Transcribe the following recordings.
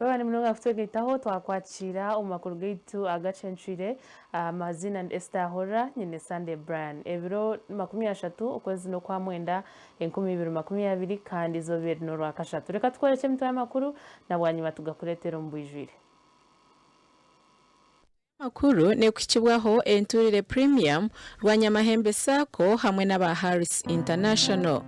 Bwana mnoga afutwegetaho twakwakira omumakuru gaitu agacenshire amazina Esther Hora nyine Sunday Brian ebiro 30 okwezi no kwa mwenda 2020 kandi zobere no rwakashatu reka twereke mitwe y'amakuru nabwanyuma tugakuretera mbwijwire makuru ne kukibwaho enturire premium rwanyamahembe sako hamwe n'aba Harris International.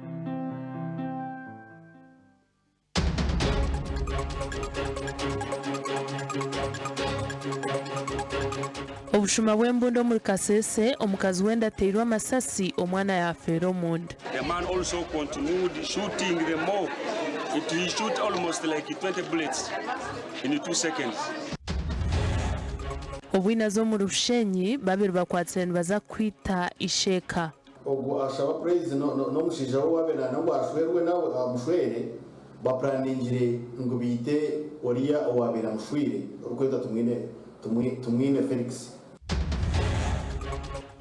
Obushuma bw'embundo muri Kasese omukazi wenda teirwa amasasi omwana yafera omunda. The man also continued shooting the more. He shoot almost like 20 bullets in 2 seconds. Obwina zo mu Rushenyi babiri bakwatse baza kwita isheka. Ogo ashaba praise no mushija wo wabera no ashwerwe nawe amushwere baplaningire ngo bite oriya owabera mushwire urukweta tumwine Felix.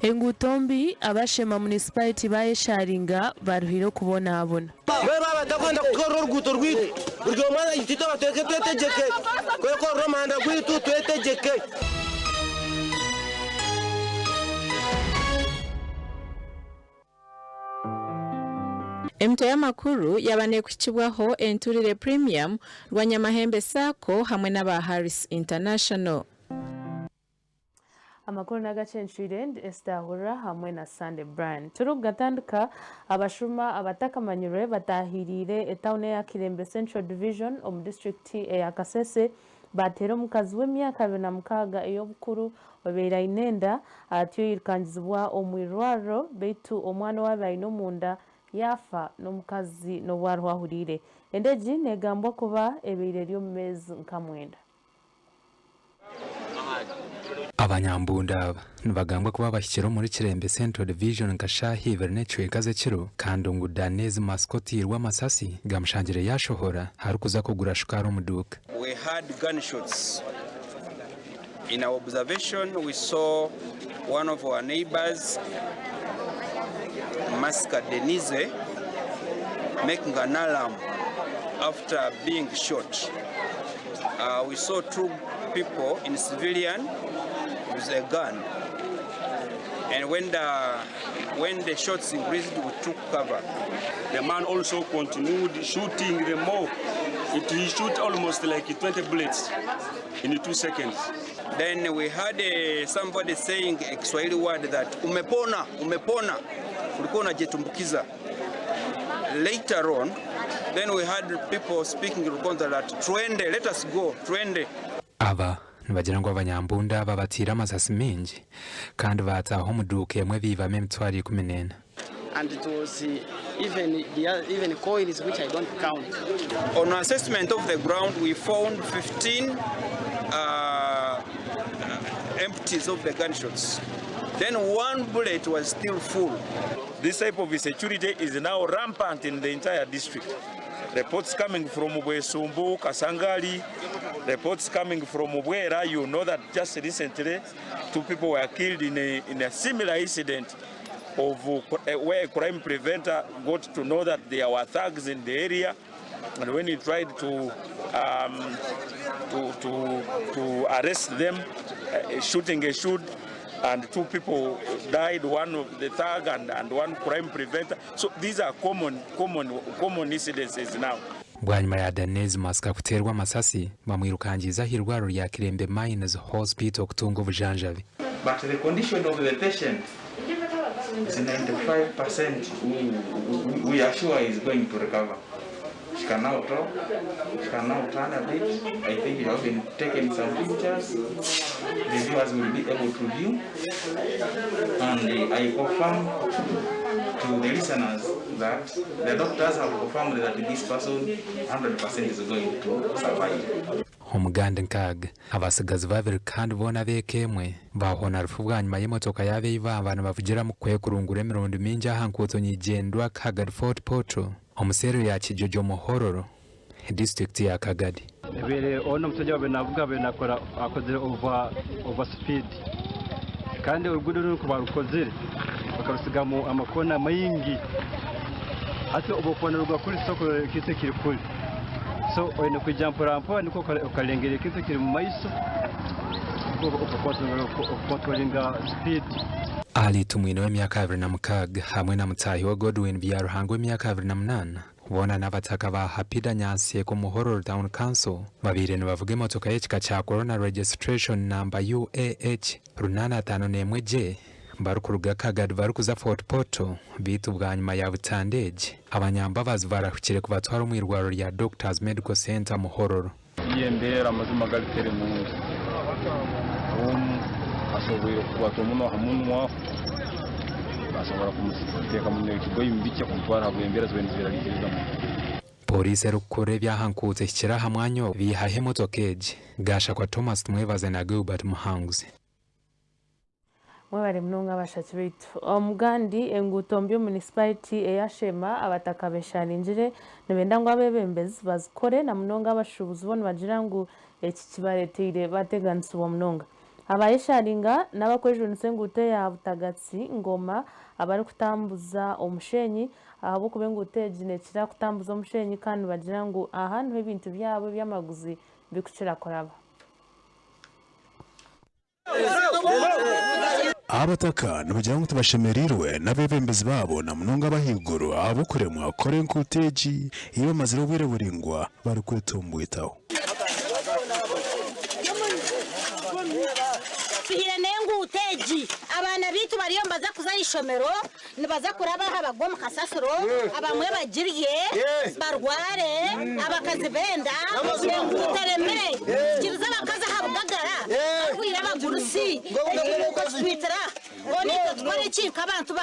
Engutombi abashema municipality bayesharinga baruhiro kubona abona. Baba batakwenda kukora uruguto rwitu. Uryo mwana yitito bateke twetegeke. Kweko romanda rwitu twetegeke. Emito y'amakuru yabane kukibwaho enturire premium rwanyamahembe sako hamwe n'aba Harris International. Amakuru n'agacenshire Esther Hora hamwe na Sunday Brian turugatandika abashuma abatakamanyure batahirire etaune ya Kirembe Central Division mu district ya Kasese batera mukazi w'emyaka 26 iyo bukuru babera inenda atiyo yirkangizwa omwirwaro betu omwana wabaye no munda yafa n'omukazi no warwahurire endeji negambwa kuba ebeire ryo mezi nkamwenda. Abanyambunda nibagambwa kuba bashyikiro muri Kirembe Central Division nkashahi vernetwe kaze kiro kandungu Danez mascoti rw'amasasi gamushangire yashohora harukuza kugura shukaro muduka. We had gunshots. In our observation we saw one of our neighbors, Maska Denise, making an alarm after being shot. We saw 2 people in civilian with a gun, and when the shots increased, we took cover. The man also continued shooting the more. He shoot almost like 20 bullets in 2 seconds. Then we had somebody saying a Kiswahili word that umepona, umepona, ulikuwa unajitumbukiza. Later on, then we had people speaking Rukonza that twende, let us go, twende. Aba nibagira ngo abanyambunda babatira amasasi menshi kandi bataho muduke yemwe bivame mitwari 14. And it was even coils which I don't count. On assessment of the ground, we found 15 empties of the gunshots. Then 1 bullet was still full. This type of insecurity is now rampant in the entire district. Reports coming from Bwesumbu, Kasangali, reports coming from Bwera. You know that just recently 2 people were killed in a similar incident of where a crime preventer got to know that there were thugs in the area, and when he tried to arrest them, shooting a shoot, and 2 people died, one of the thug and 1 crime preventer. So these are common incidences now. Bwanyuma ya Danez maska kuterwa amasasi bamwirukangiza hirwaro ya Kirembe Mines Hospital kutunga ubujanjabi. But the condition of the patient is 95% we are sure is going to recover. She can now talk, she can now turn a bit. I think you have been taken some pictures. The viewers will be able to view. And I confirm to the listeners that the doctors have confirmed that this person 100% is going to survive. Omuganda nkaga abasigazi babiri kandi bona bekemwe bahona rufu bwa nyuma y'imotoka yabe iva abantu bavugira mu kwekurungura emirundi mingi ahankuto nyigendwa Kagadi Fort Portal omusero ya Kijojo Muhororo district ya Kagadi. Bere ono musajja wabe navuga be nakora akozere over speed kandi urugudo nuko barukozere bakarusigamo amakona mayingi ate ubukona rugwa kuri soko kise kiri kuri so oyine kujampura ampo niko ukalengere kise kiri mu maiso ukotolinga speed. Ali tumwino w'emyaka 26 hamwe na mutahi wa Godwin byaruhango w'emyaka 28 bona n'abataka ba Hapida Nyansiye ku Muhororo Town Council babire ne bavuga imotoka y'ekika cya Corona registration number UAH 851J barukuruga Kagadi barukuza Fort Portal bitu bwa nyuma ya butandeje abanyambabazi barahukire kubatwara umwirwaro rya Doctors Medical Center Muhororo. Yembera amazima galitere mu ashoboye kubatwa muno hamunwa ashobora kumusiteka mu kigo yimbike kumutwara habwembera zibenzira rigizamo. Polisi rukore byahankutse kira hamwanyo bihahe motokeje gasha kwa Thomas Mwebaze na Gilbert Muhanguzi. Mwebare mnonga bashatsi bitu omugandi engutombyo municipality eyashema abataka beshaninjire nebenda ngo abebembezi bazikore na mnonga abashubuzi bona bagira ngo iki kibaretire bateganisa uwo mnonga abayesharinga n'abakoresha nsengute ya butagatsi ngoma abari kutambuza omushenyi abo kubengute jine kira kutambuza omushenyi kandi bagira ngo ahantu ibintu byabo byamaguzi bikucira koraba. Abataka nabagira ngo tubashemerirwe n'abebembezi babo na munonga bahiguru abo kuremwa kore nkuteji iyo maziro bwire buringwa bari kwetumbuitaho. Tuhire nengu uteji abana bitu bariyo mbaza kuzayishomero nibaza kuraba habagwa mu kasasiro abamwe bagiriye barware abakazi benda nengu utereme kiruza bakaza habugagara kwira bagurusi twitira oni twari cinka abantu ba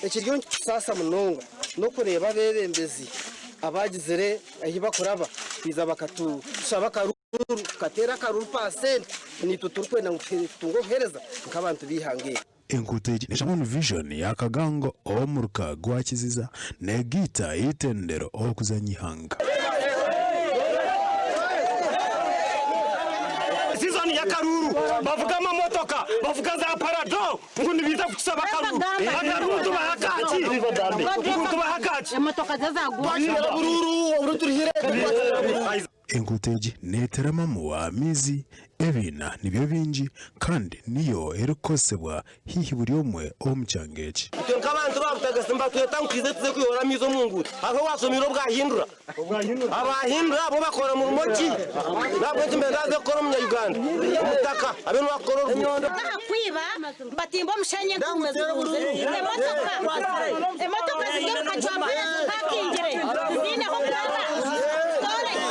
ekiryo sasa munonga no kureba bebembezi abagizere ahibakoraba biza bakatu shabaka katera karuru percent ni tuturukwe na tungo hereza nk'abantu bihangiye. Enkuteji neshamon vision yakagango omuruka gwakiziza negita itendero okuzanyihanga. Season ya karuru bavuga amamotoka bavuga za parado ngo nibiza kusaba karuru akaruru tubahakaci tubahakaci imotoka zazagwa bururu turihire. Enkuteji neterama mu amizi ebina nibyo bingi kandi niyo erikosebwa hihi buri omwe omucyangeje. Nk'abantu babutaga simba twetangize tuze kuyora mizo mungu aho wasomiro bwahindura abahindura abo bakora mu rumoki nabwo kimbendaze kora mu Uganda mutaka abenu bakora urunyondo kwiba batimba mushenye nkumeze emotoka zigiye kujamba pakingire zine ho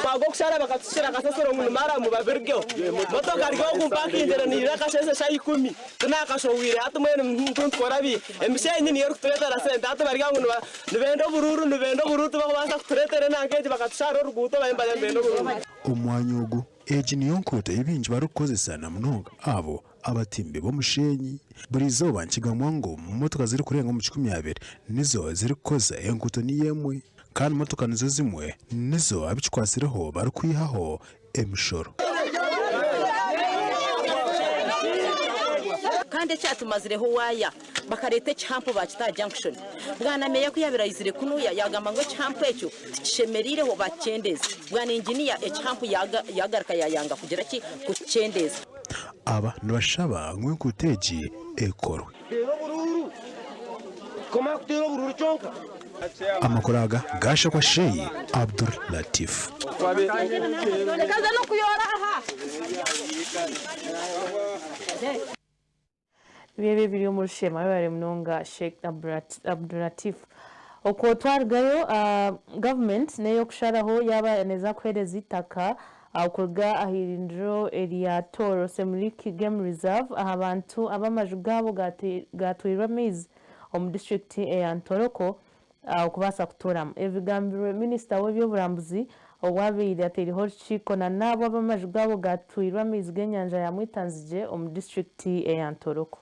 bagokushara bakatushira kasasoro mu mara mu babiryo motoka ryo kumpakindira ni rakashese sha 10 tunakashowire hatumwe ntuntwarabi emishenye niyo kuturetera sente atubarya ngo nibendo bururu tubakubasa kuturetera nangeje bakatushara uruguto bayimba mbendo bururu. Umwanyugo eji niyo nkote ibinji barukozesa na mnoga abo abatimbe bo mushenyi buri zoba nkigamwa ngo mu motoka ziri kurenga mu 12 nizo ziri koza enkuto niyemwe kandi motoka nizo zimwe nizo abichkwasireho bari kwihaho emishoro. kandi cyatumazireho waya bakarete champo bakita junction bwana meya kuyabirayizire kunuya yagamba ngo champo ecyo kishemerireho bakendeze bwana engineer champo yagaraka yayanga kugira ki kucendeza aba nibashaba nk'ukuteji ekorwe koma kutero bururu chonka amakoraga gasha kwa Sheyi Abdul Latif. kaza no kuyora aha bibe biri mu rushema bari mnonga Sheikh Abdul Latif uko twargayo government neyo kusharaho yaba neza kwereza itaka akuga ahirindro area Toro Semliki Game Reserve aha abantu abamajugabo gatwirwa mizi omu district ya Ntoroko okubasa kutoramu ebigambirwe minisita w'ebyoburambuzi owabeire ateriho rukiiko na nabo abamaju gabo gatwirwa amaizi g'enyanja ya Mwitanzige omu district ya Ntoroko.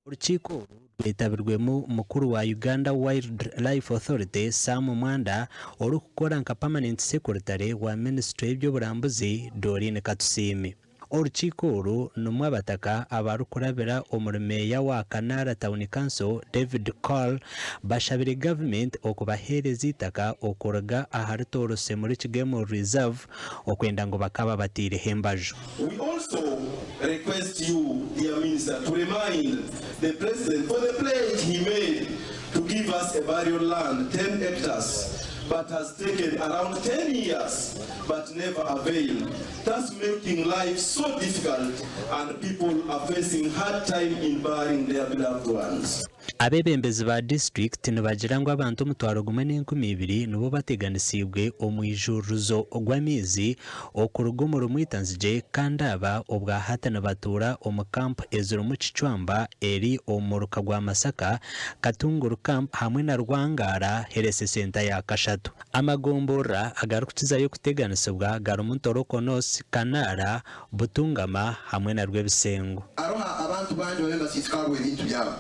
Urukiiko rwitabirwemu mukuru wa Uganda Wildlife Authority Sam Mwanda ori kukora nka permanent secretary wa Ministry y'ebyoburambuzi Dorine Katusimi. Urukiiko oru numwe abataka abarukurabira omurumeya wa Kanara Town Council David Cole bashabire government okubahereza itaka okuruga aharutorose muri Kigemo Reserve okwenda ngo bakaba batire hembaju. We also request you, dear Minister, to remind the President for the pledge he made to give us a burial land, 10 hectares, but has taken around 10 years, but never availed, thus making life so difficult and people are facing hard time in burying their beloved ones. Abebembezi ba district nibagira ngo abantu mutwaro gumwe n'20 nubo bateganisibwe omwijuruzo ogwamizi okurugo mu Mwitanzige kandi aba obwa hatana batura omu camp ezuru mu Kicwamba eri omuruka gwa Masaka Katunguru camp hamwe na Rwangara herese center ya Kashatu. Amagombora agarukiza yo kuteganisibwa garu mu Ntoroko North Kanara Butungama hamwe na Rwebisengo. Aroha abantu banje bemba sisikawe ibintu byabo.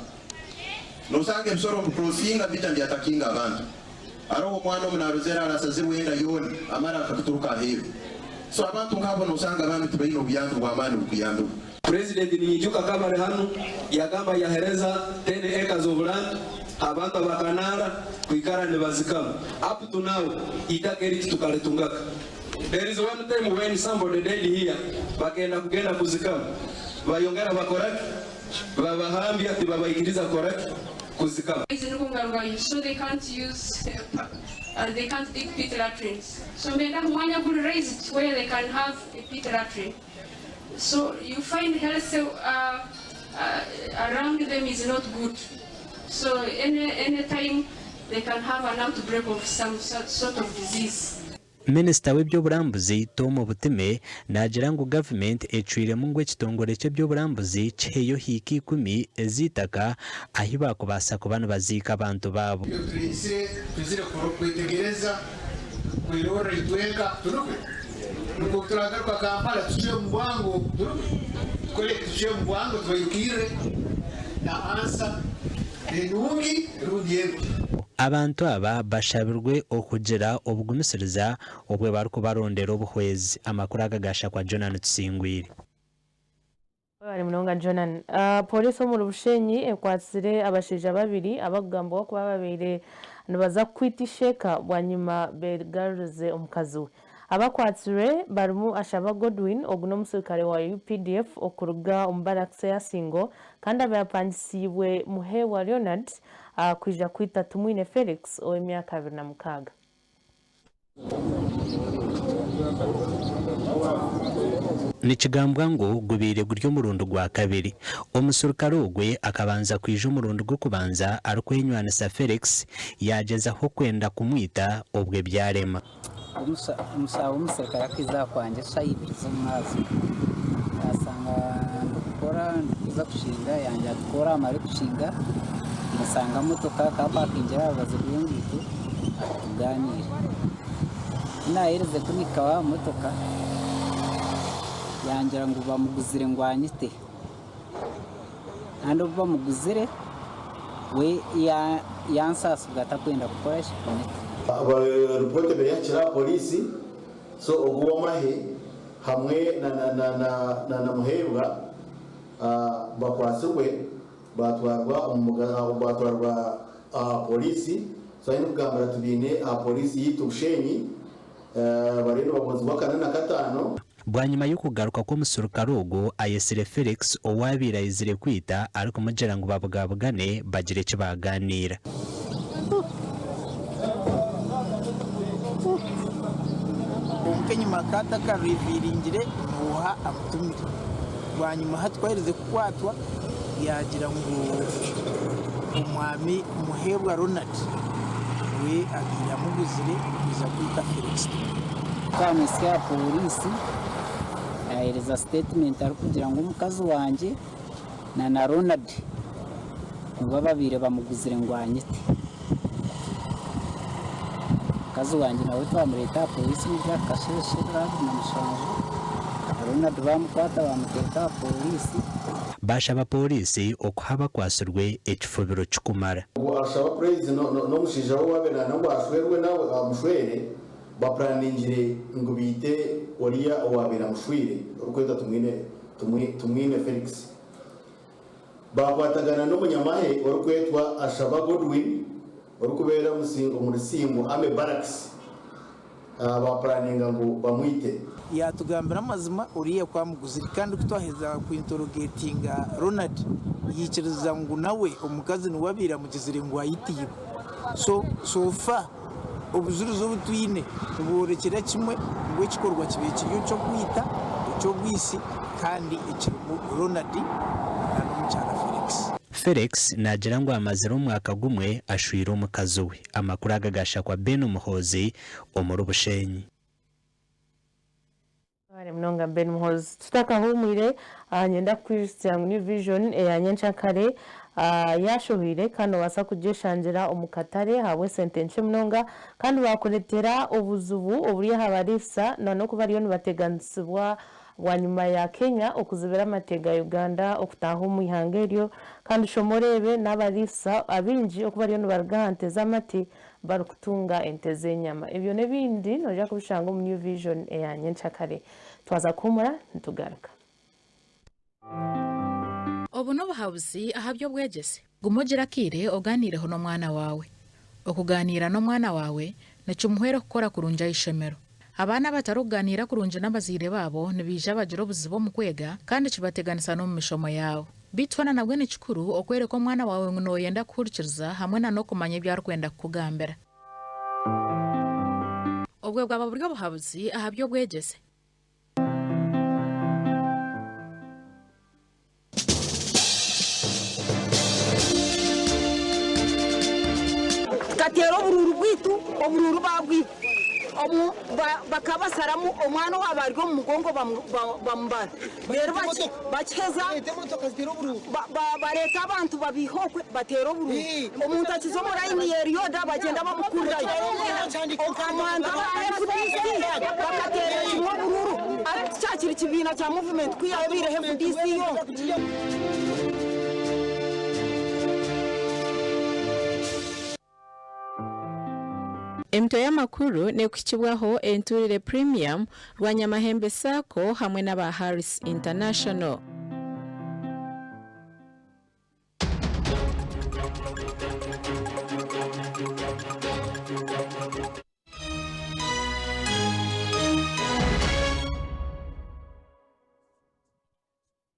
Nosange msoro mprosinga bita byatakinga abantu. Aroho mwana munaruzera arasaze wenda yoni amara akakuturuka hewe. So abantu ngabo nosanga abantu tubayino byandu bwamani bukuyandu. President nijuka kama hano yagamba yahereza 10 acres of land abantu abakanara kuikara ne bazikama. Up to now itakeri tukaletungaka. There is one time when somebody died here bakenda kugenda kuzikama. Bayongera bakoraki babahambia ati babayikiriza koraki kuzikama. So they can't use they can't dig pit latrines. So Mwanya will raise it where they can have a pit latrine. So you find health around them is not good. So any time they can have an outbreak of some sort of disease. Minister w'ebyoburambuzi Tom Butime nagira ngo government ecwire mu ngwe kitongore cy'ebyoburambuzi cyeyo hiki 10 ezitaka ahiba kubasa kubana bazika abantu babo. Tuzire kwitegereza kwirora itwenga turuke nuko turagaruka Kampala tuciye mu bwango turuke tuciye mu bwango twayukire na ansa enungi rudiye. Abantu aba bashabirwe okugera obugumisiriza obwe baruko barondera obuhwezi. Amakuru agagasha kwa Jonan Tsingwiri. Bari munonga Jonan. Polisi mu Bushenyi ekwatsire abashija babiri abagamba ko bababere nibaza kwitisheka bwanyuma bergaruze omukazi we. Abakwatsire barimu Ashaba Godwin oguno musirikare wa UPDF okuruga ombarakse ya Singo kandi abayapangisiwe Muhewa Leonard kwija kwita Tumwine Felix ow'emyaka 26. Nikigambwa ngo gubire guryo murundo gwa kabiri omusurukare ogwe akabanza kwija umurundo gwo kubanza arukwenywana sa Felix yageza ho kwenda kumwita obwe byarema. Umusawo umusirikare akiza kwanje sayibiza mwazi asanga ndukora kuza kushinga yanje akora amari kushinga musanga motoka kapakingira abazibiyungitu atuganira nahereze kunika wa motoka yangira ngo bamuguzire ngwanyite ando bamuguzire we yansasu gatakwenda gukora shikone abarupote bere yakira polisi so oguwa mahe hamwe na muhebwa bakwasirwe batwarwa umuganga batwarwa polisi so ino kugambara tubine polisi yitushenyi bareno bakozi bakana na 5 bwanyuma yo kugaruka ko musurukare ogwo ayesire Felix owabira izire kwita ariko mujera ngo babugabugane bagire cyo baganira. Umukenyuma kata kariviringire muha akutumire bwanyuma hatwereze kukwatwa yagira ngo umwami Muhebwa Ronald we agira muguzire biza kwita Felix kamisi ya polisi ahereza statement ari kugira ngo umukazi wanje na Ronald ngo babire bamuguzire ngo anyite kazi wanjye nawe twamureta polisi n'ibya kasheshe na mushanje aruna bamukwata bamuteka polisi bashaba polisi okuhaba kwasurwe ekifubiro kikumara ashaba president no mushija wabera no bashwerwe nawe amushwere baplaningire ngo bite oriya wabera mushwire urukweta tumwine Felix bakwatagana no munyamahe urukwetwa ashaba Godwin urukubera umusimbo ame barracks baplaninga ngo bamwite yatugambira amazima uriye kwa muguziri kandi kutwaheza ku interrogatinga Ronald yiciriza ngo nawe umukazi nuwabira mugizire ngo ayitiye so fa ubuzuru zo butwine uburekera kimwe ngo ikikorwa kibekiriyo cyo kwita cyo gwisi kandi ikirimo Ronald na n'umucyara Felix nagira ngo amazira umwaka gumwe ashwira umukazi we amakuru agagasha kwa Ben Umuhozi omuri Bushenyi mnonga Ben Umuhozi tutakahumwire anyenda kwishya ngo ni vision yanyencha kare yashuhire kandi wasa kujeshangira omukatare hawe sentence mnonga kandi bakoletera obuzubu oburiye habarisa nano kubariyo nibateganisibwa wanyuma ya Kenya okuzibera amatega Uganda okutaho mu ihangeryo kandi shomorebe n'abarisa abinji okubariyo nibargante z'amati barukutunga enteze nyama ibyo nebindi noja kubishanga mu new vision yanyencha kare twaza kumura ntugaruka obu no buhabuzi ahabyo bwegese gumugira kire oganireho no mwana wawe okuganira no mwana wawe necumuhera gukora kurunja ishemero abana bataruganira kurunja n'abazire babo nibija bagira obuzibo mu kwega kandi kibateganisa no mu mishomo yawe bitwana nabwe ni kikuru okwereka omwana wawe ngo yenda kurikiriza hamwe na no kumanya ibyo kwenda kugambira obwe bwaba buryo buhabuzi ahabyo bwegese katero bururu bwitu obururu babwi bakabasaramu omwana wabaryo mu mugongo bambara rero bakeza bareta abantu babihokwe batera bururu omuntu akizo mu line yeriyoda bagenda bamukurira okamanda bakatera kimwe bururu cyakiri kibina cya movement kwiyabire FDC yo Emto y'amakuru ne kukibwaho enturire premium Rwanyamahembe Sacco hamwe n'aba Harris International.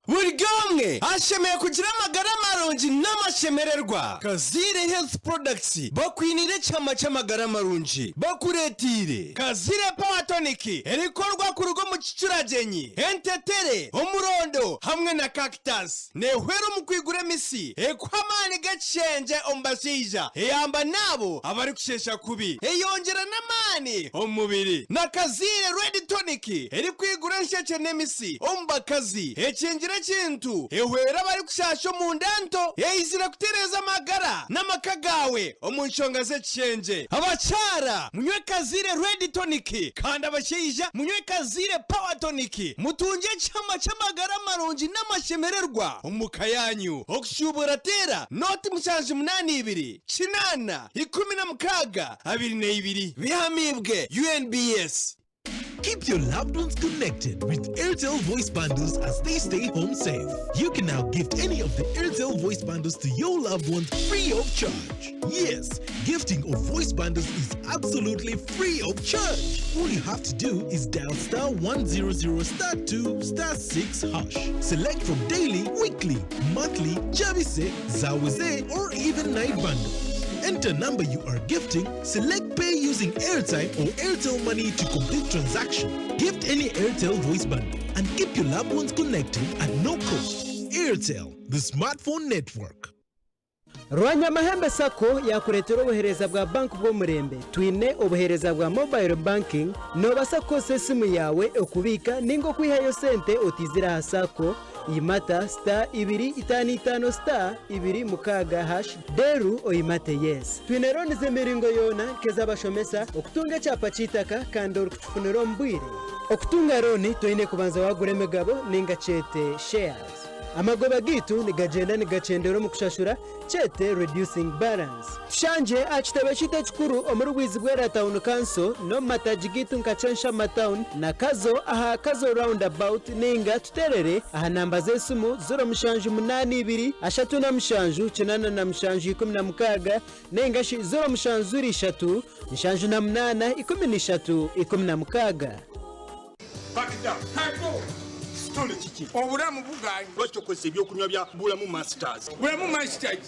Burigomwe ashemeye kugira amagara marungi n'amashemererwa Kazire Health Products bakwinire cyama cy'amagara marungi bakuretire Kazire Power Tonic erikorwa ku rugo mu Kicuragenyi entetere omurondo hamwe na cactus nehwero mu kwigura misi ekwamani gacenje ombasija eyamba nabo abari kushesha kubi eyongera namani omubiri na Kazire Red Tonic eri kwigura nsheke nemisi ombakazi ekingira kintu ehwera bari kushasho mu ndanto yeyizira kutereza amagara n'amakagawe omunshonga ze cyenje abacara munywe Kazire Red Tonic kandi abasheyija munywe Kazire Power Tonic mutunge cyama cy'amagara marungi n'amashemererwa umukayanyu okushubura tera noti mushanje 82 kinana 16 22 bihamibwe UNBS. Keep your loved ones connected with Airtel voice bundles as they stay home safe. You can now gift any of the Airtel voice bundles to your loved ones free of charge. Yes, gifting of voice bundles is absolutely free of charge. All you have to do is dial *100*2*6#. Select from daily, weekly, monthly, Javise, Zawase, or even night bundles. Enter number you are gifting, select pay using airtime or Airtel money to complete transaction. Gift any Airtel voice bundle and keep your loved ones connected at no cost. Airtel, the smartphone network. Rwanyamahembe Sacco yakuretera obuhereza bwa bank bw'omurembe twine obuhereza bwa mobile banking no basakose simu yawe okubika ningo kwihayo sente otizira ha Sacco imata star 255 star 2 mukaga hash deru oyimate yes twine roni z'emiringo yona kezabashomesa okutunga ekyapa cy'itaka kandi okukifunira omubwire okutunga roni toine kubanza wagura emigabo ninga cyete shares amagoba gitu nigagenda nigacendera mu kushashura cyete reducing balance tushanje akitebe cyite kikuru omurugwizi gwera town council no mataji gitu nkacensha matown na kazo aha kazo roundabout ninga tuterere aha namba zesumu 0782 ashatu na mshanju kinana na mshanju 16 ninga shi 0723 mshanju na mnana 13 16 Pakita, hapo. Stole kiki. Obulamu buganyi. Lwachokoze ebyokunywa bya Bulamu Masters. Bulamu Masters.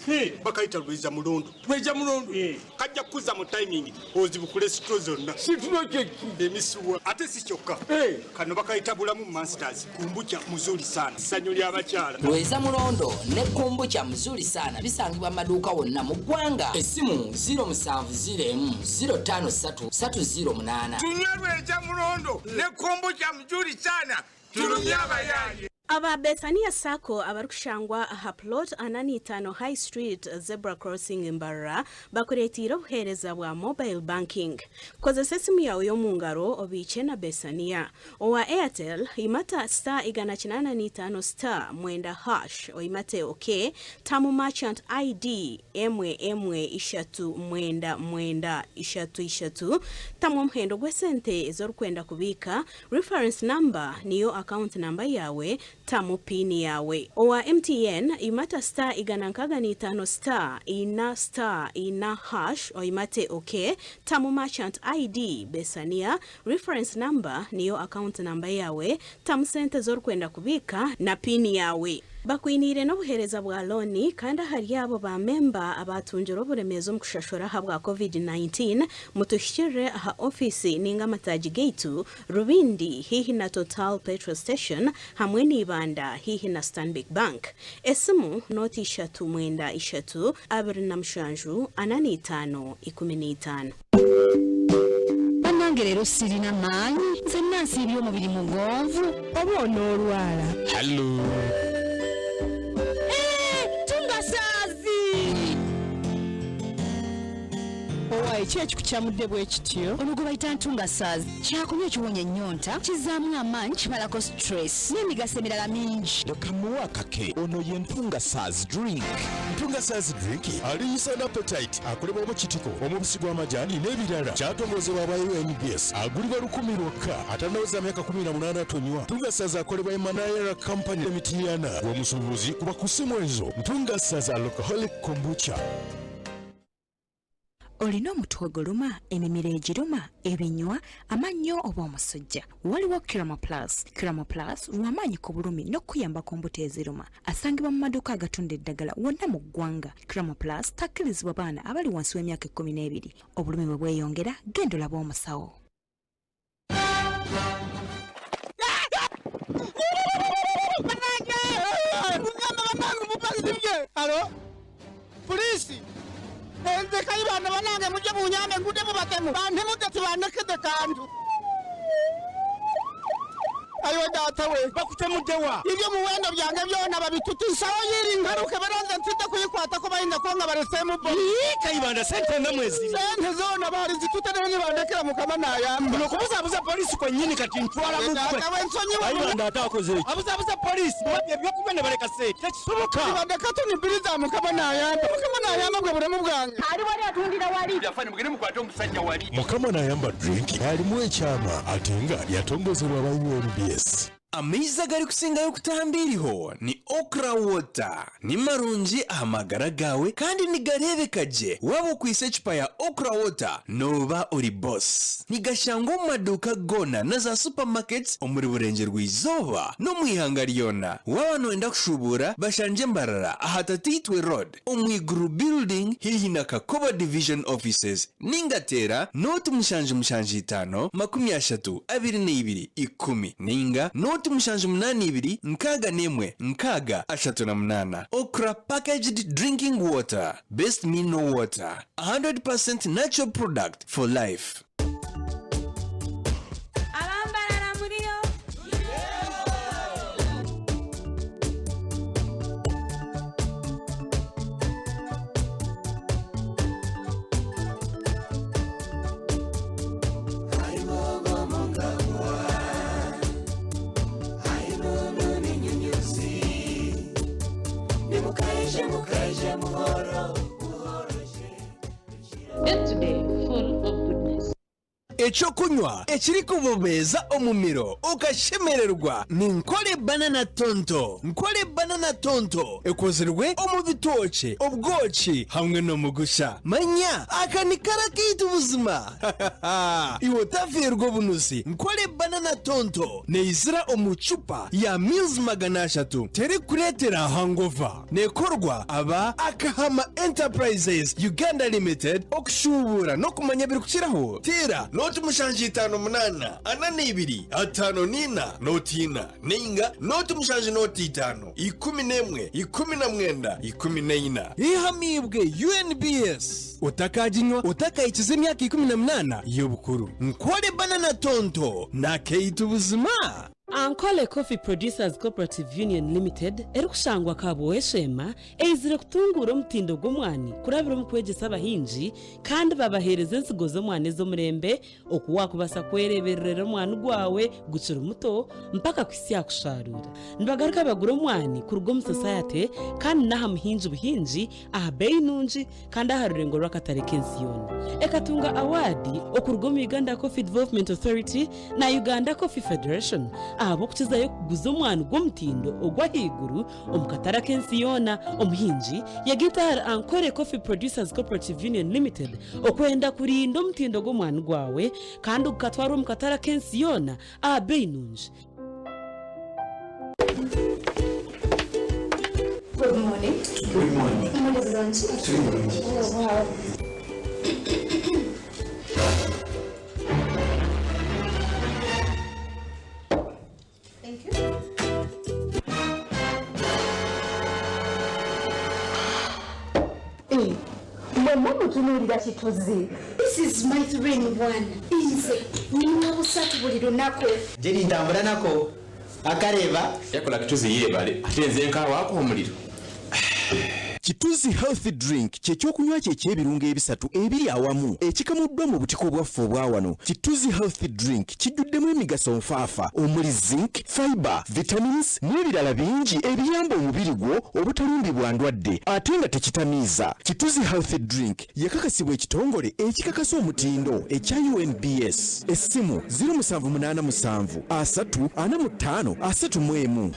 Bakaita Lweza Mulondo. Lweza Mulondo. Kajja kuza mu timing. Ozibukule sitro zonna. Sitro kiki. Emisuwa. Ate si kyokka. Kano bakaita Bulamu Masters. Kumbucha muzuri sana. Sanyo lya bakyala. Lweza Mulondo ne kumbucha muzuri sana. Bisangibwa maduuka wonna mu ggwanga. Essimu 0704053308. Tunywa Lweza Mulondo ne kumbucha muzuri sana. Aba Bethania Sacco abarukushangwa aha plot 85 High Street Zebra Crossing Mbarra bakuretira obuhereza bwa mobile banking kozesa esimu yawe y'omungaro obiche na Bethania owa Airtel imata star 185 star mwenda hash oimate okay tamu merchant ID emwe ishatu mwenda ishatu tamu mhendo gwesente ezorukwenda kubika reference number niyo account number yawe tamu pini yawe owa MTN imata star 155 star ina hash oimate okay tamu merchant ID Bethania reference number niyo account number yawe tamu sente zorukwenda kubika na pini yawe bakwinire n'obuhereza bwa loni kandi hari abo ba member abatunjira oburemezo mu kushashura habwa COVID-19 mutushire aha office ninga mataji gate Rubindi hihi na Total Petrol Station hamwe n'ibanda hihi na Stanbic Bank esimu noti 3 abiri anani 5 Banangerero sirina manyi zenasi ibyo mubiri mugonvu obono olwala Hello Ekyeki kukyamudde bwe kityo olugo bayita ntungasaazi kyakunywa kiwonya ennyonta kizaamu amaanyi kimalako stress n'emigaso emirala mingi Kamuwakake ono ye ntungasaazi drink ntungasaazi drink aliyisa n'appetite akolebwamu kitiko omubisi gw'amajaani n'ebirala kyatongozebwa aba UNBS agulibwa 10 lwokka atanaweza myaka 18 atonywa ntungasaazi akolebwa Emmanuel Company Limited gwomusuubuzi kuba ku ssimu ezo ntungasaazi alcoholic kombucha olina omutwe guluma emimiro egiruma ebinywa amannyo oba omusujja waliwo Kiramo Plus lw'amaanyi ku bulumi n'okuyamba ku mbuto eziruma asangibwa mu maduuka agatunda eddagala wonna mu ggwanga Kiramo Plus takkirizibwa baana abali wansi w'emyaka 12 obulumi bwe bweyongera genda olabe omusawo Alo? Polisi? Ente kayibana banange muje bunyame ngude mubatemu bante mudati banekede kantu ayo data we bakutemudewa ibyo muwendo byange byona babitutishaho yiri ngaruke baranze ntite kuyikwata ko bayinda konga baresemu bo kayibanda sente ndamwezi sente zona bari zitutenene bandekera mukama nayamba no kubuza polisi ko nyini kati ntwala mukwe kayibanda atakoze abuza polisi byo kubene bareka sente kisoboka bandeka tunibiriza mukama nayamba bwe buremu bwange ari wali atundira wali yafanye mugene mukwate omusajja wali mukama nayamba drink alimu ekyama atenga yatongozebwa aba UNBS amaizi agari kusingayo kutambiriho ni okra water ni marungi amagara gawe kandi nigarebeka gye waba okwisa ecupa ya okra water noba ori boss nigashangwa mu maduuka gona na za supermarkets omuri burenge rw'izooba no mu ihanga lyona waba noenda kushubuura bashanje mbarara aha Tatitwe Road omwiguru building hihi na Kakoba Division Offices ningatera noti 775 32 10 ninga noti 782 6 okra packaged drinking water best mineral water 100% natural product for life. echo kunywa ekiri kubobeza omumiro ukashemererwa ni Nkole banana tonto. Nkole banana tonto ekozerwe omu bitoke obwoki hamwe no mugusha. Manya akanikara kitu buzima. Iwo tavirwa bunusi. Nkole banana tonto neizira omuchupa ya Mills maganashatu teri kuretera hangover nekorwa aba Agaafa Enterprises Uganda Limited okushubura no kumanya biri kukiraho tera noti mushanji 58 ananibiri atano nina notina ninga noti mushanji noti 5 11 19 14 ihamibwe UNBS utakajinywa utakayikiza imyaka 18 y'obukuru. Nkole banana tonto na keitu buzima. Ankole Coffee Producers Cooperative Union Limited erikushangwa kabo eshema eizire kutungura omutindo gw'omwani kurabira mu kwegesa abahingi kandi babahereza ensigo z'omwani z'omurembe okuwakubasa kwereberera omwani gwawe gukiri muto mpaka kwisia kusharura. Nibagaruka bagura omwani kuruga omu society kandi n'aha muhingi buhingi aha bei nungi kandi aha rurengo rw'akatare k'ensi yona. Ekatunga awadi okuruga omu Uganda Coffee Development Authority na Uganda Coffee Federation abo kukizayo kuguza omwani gw'omutindo ogwahiguru omukatara k'ensi yona. Omuhingi yagitara Ankole Coffee Producers Cooperative Union Limited okwenda kurinda omutindo gw'omwani gwawe kandi okukatwara omukatara k'ensi yona aha bei nungi. Good morning. Good morning. Oh, wow. Thank you. Mama tunulira kitozi. This is my ring one. Inze nina busatu buli lunako. Jeri ntambula nako akareba yakola kituzi yebale atenze nka wako omuliro. Kituzi healthy drink kyekyokunywa ky'ebirungo ebisatu ebiri awamu ekikamuddwa mu butiko bwaffe obwawano. Kituzi healthy drink kijjuddemu emigaso nfaafa omuli zinc, fiber, vitamins n'ebirala bingi ebiyamba omubiri gwo obutalumbibwa ndwadde ate nga tekitamiiza. Kituzi healthy drink yakakasibwa ekitongole ekikakasa omutindo ekya UNBS. Essimu 0787 345 31.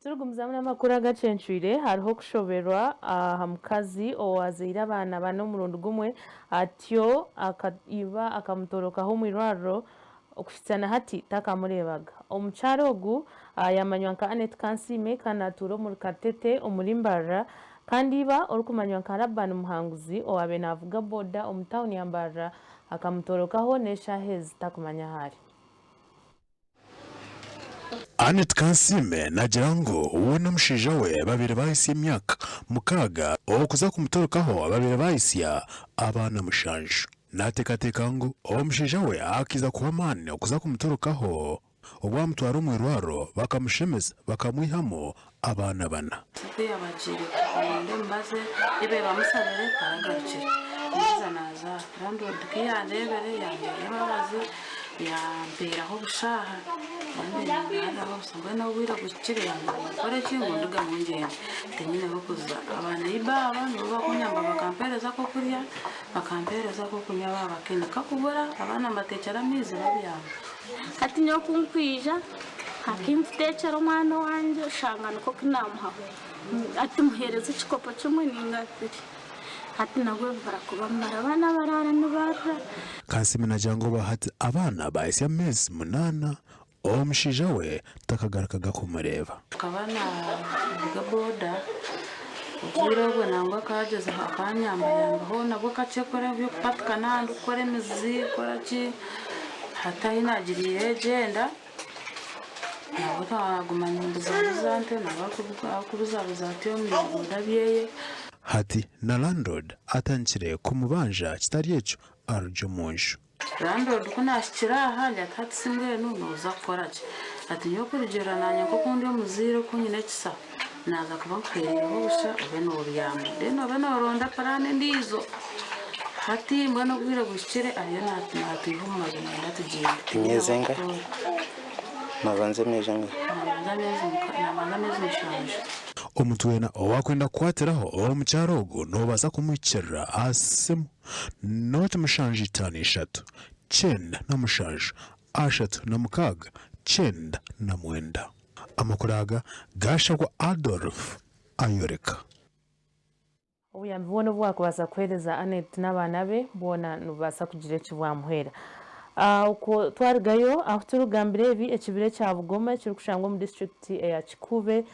Turugumza n'amakuru agacencuire hariho kushoberwa aha mukazi owazaire abaana bane omurundi gumwe atyo akaiba akamutorokaho mu irwariro okushitsana hati takamurebaga. Omukyaro ogu yamanywa nka Anet Kansime kandi atuura omu Katete omuri Mbarara kandi iba orikumanywa nka Rabban Muhanguzi owabe navuga boda omu tawuni ya Mbarara akamutorokaho n'eshaaha ezitakumanya hari. Anet Kansime nagira ngo uwo n'omushaija we babiri bahise emyaka 6 okuza kumutorokaho babiri bahise abaana 7 nateekateeka ngu omushaija we akiza kuba maani okuza kumutorokaho obwamutwara omu irwariro bakamushemeza bakamwihamu abaana 4. yabagire mbaze ibe bamusabire karagarukire neza naza landlord kiyanebere yanyebabazi yamperaho bushaha nanderaho busangwe no wira gukire kore kingo nduga munjende tenyine bakuza abana ibaba no bakunyamba bakampereza ko kurya bakampereza ko kunya baba kenika kubura abana mbatekera mizi babiyamba ati nyo kunkwija hakimfutekera umwana wanje shangana ko kinamuhawe ati muhereza ikikopo kimwe n'ingafiri ati nagwe barakuba marabana barara nibara. Kansime nagira ngo bahati abana bahise amezi 8 omushaija we takagarukaga kumureba. Kabana gaboda ubwira bwo nangwa kageze hakanyambayambaho nabwo kacekora byo kupatikana ndukore imizi koraki hata inagiriye genda nabo tagumanya mbuzabuzante nabakubuzabuza mu ndabyeye hati na landlord atankire kumubanja kitari ekyo arjo munju. Landlord kunashikira hali atati simwe nuza koraki ati nyo kurigera nanya ko kundi omuziro kunyine kisa naza kuba kwerero busha obe no byambo deno bano ronda parane ndizo hati mbona kubira gushikire ariyo natihuma benda tugenda nyezenga nabanze meje nabanze meshanje. omuntu wena owakwenda kukwatiraho omukyaro ogwo nobaasa kumwikirira asimu 056 9 3 9 amakuru aga gashagwa Adolf Ayoreka. Obuyambi bwona bwakubaasa kuheereza Anet n'abaana be bwona nubaasa kugira ekibwamuheera. Uko twarigayo aho turugambire ebi ekibire kya Bugoma kiri kushangwa mu district ya Kikuve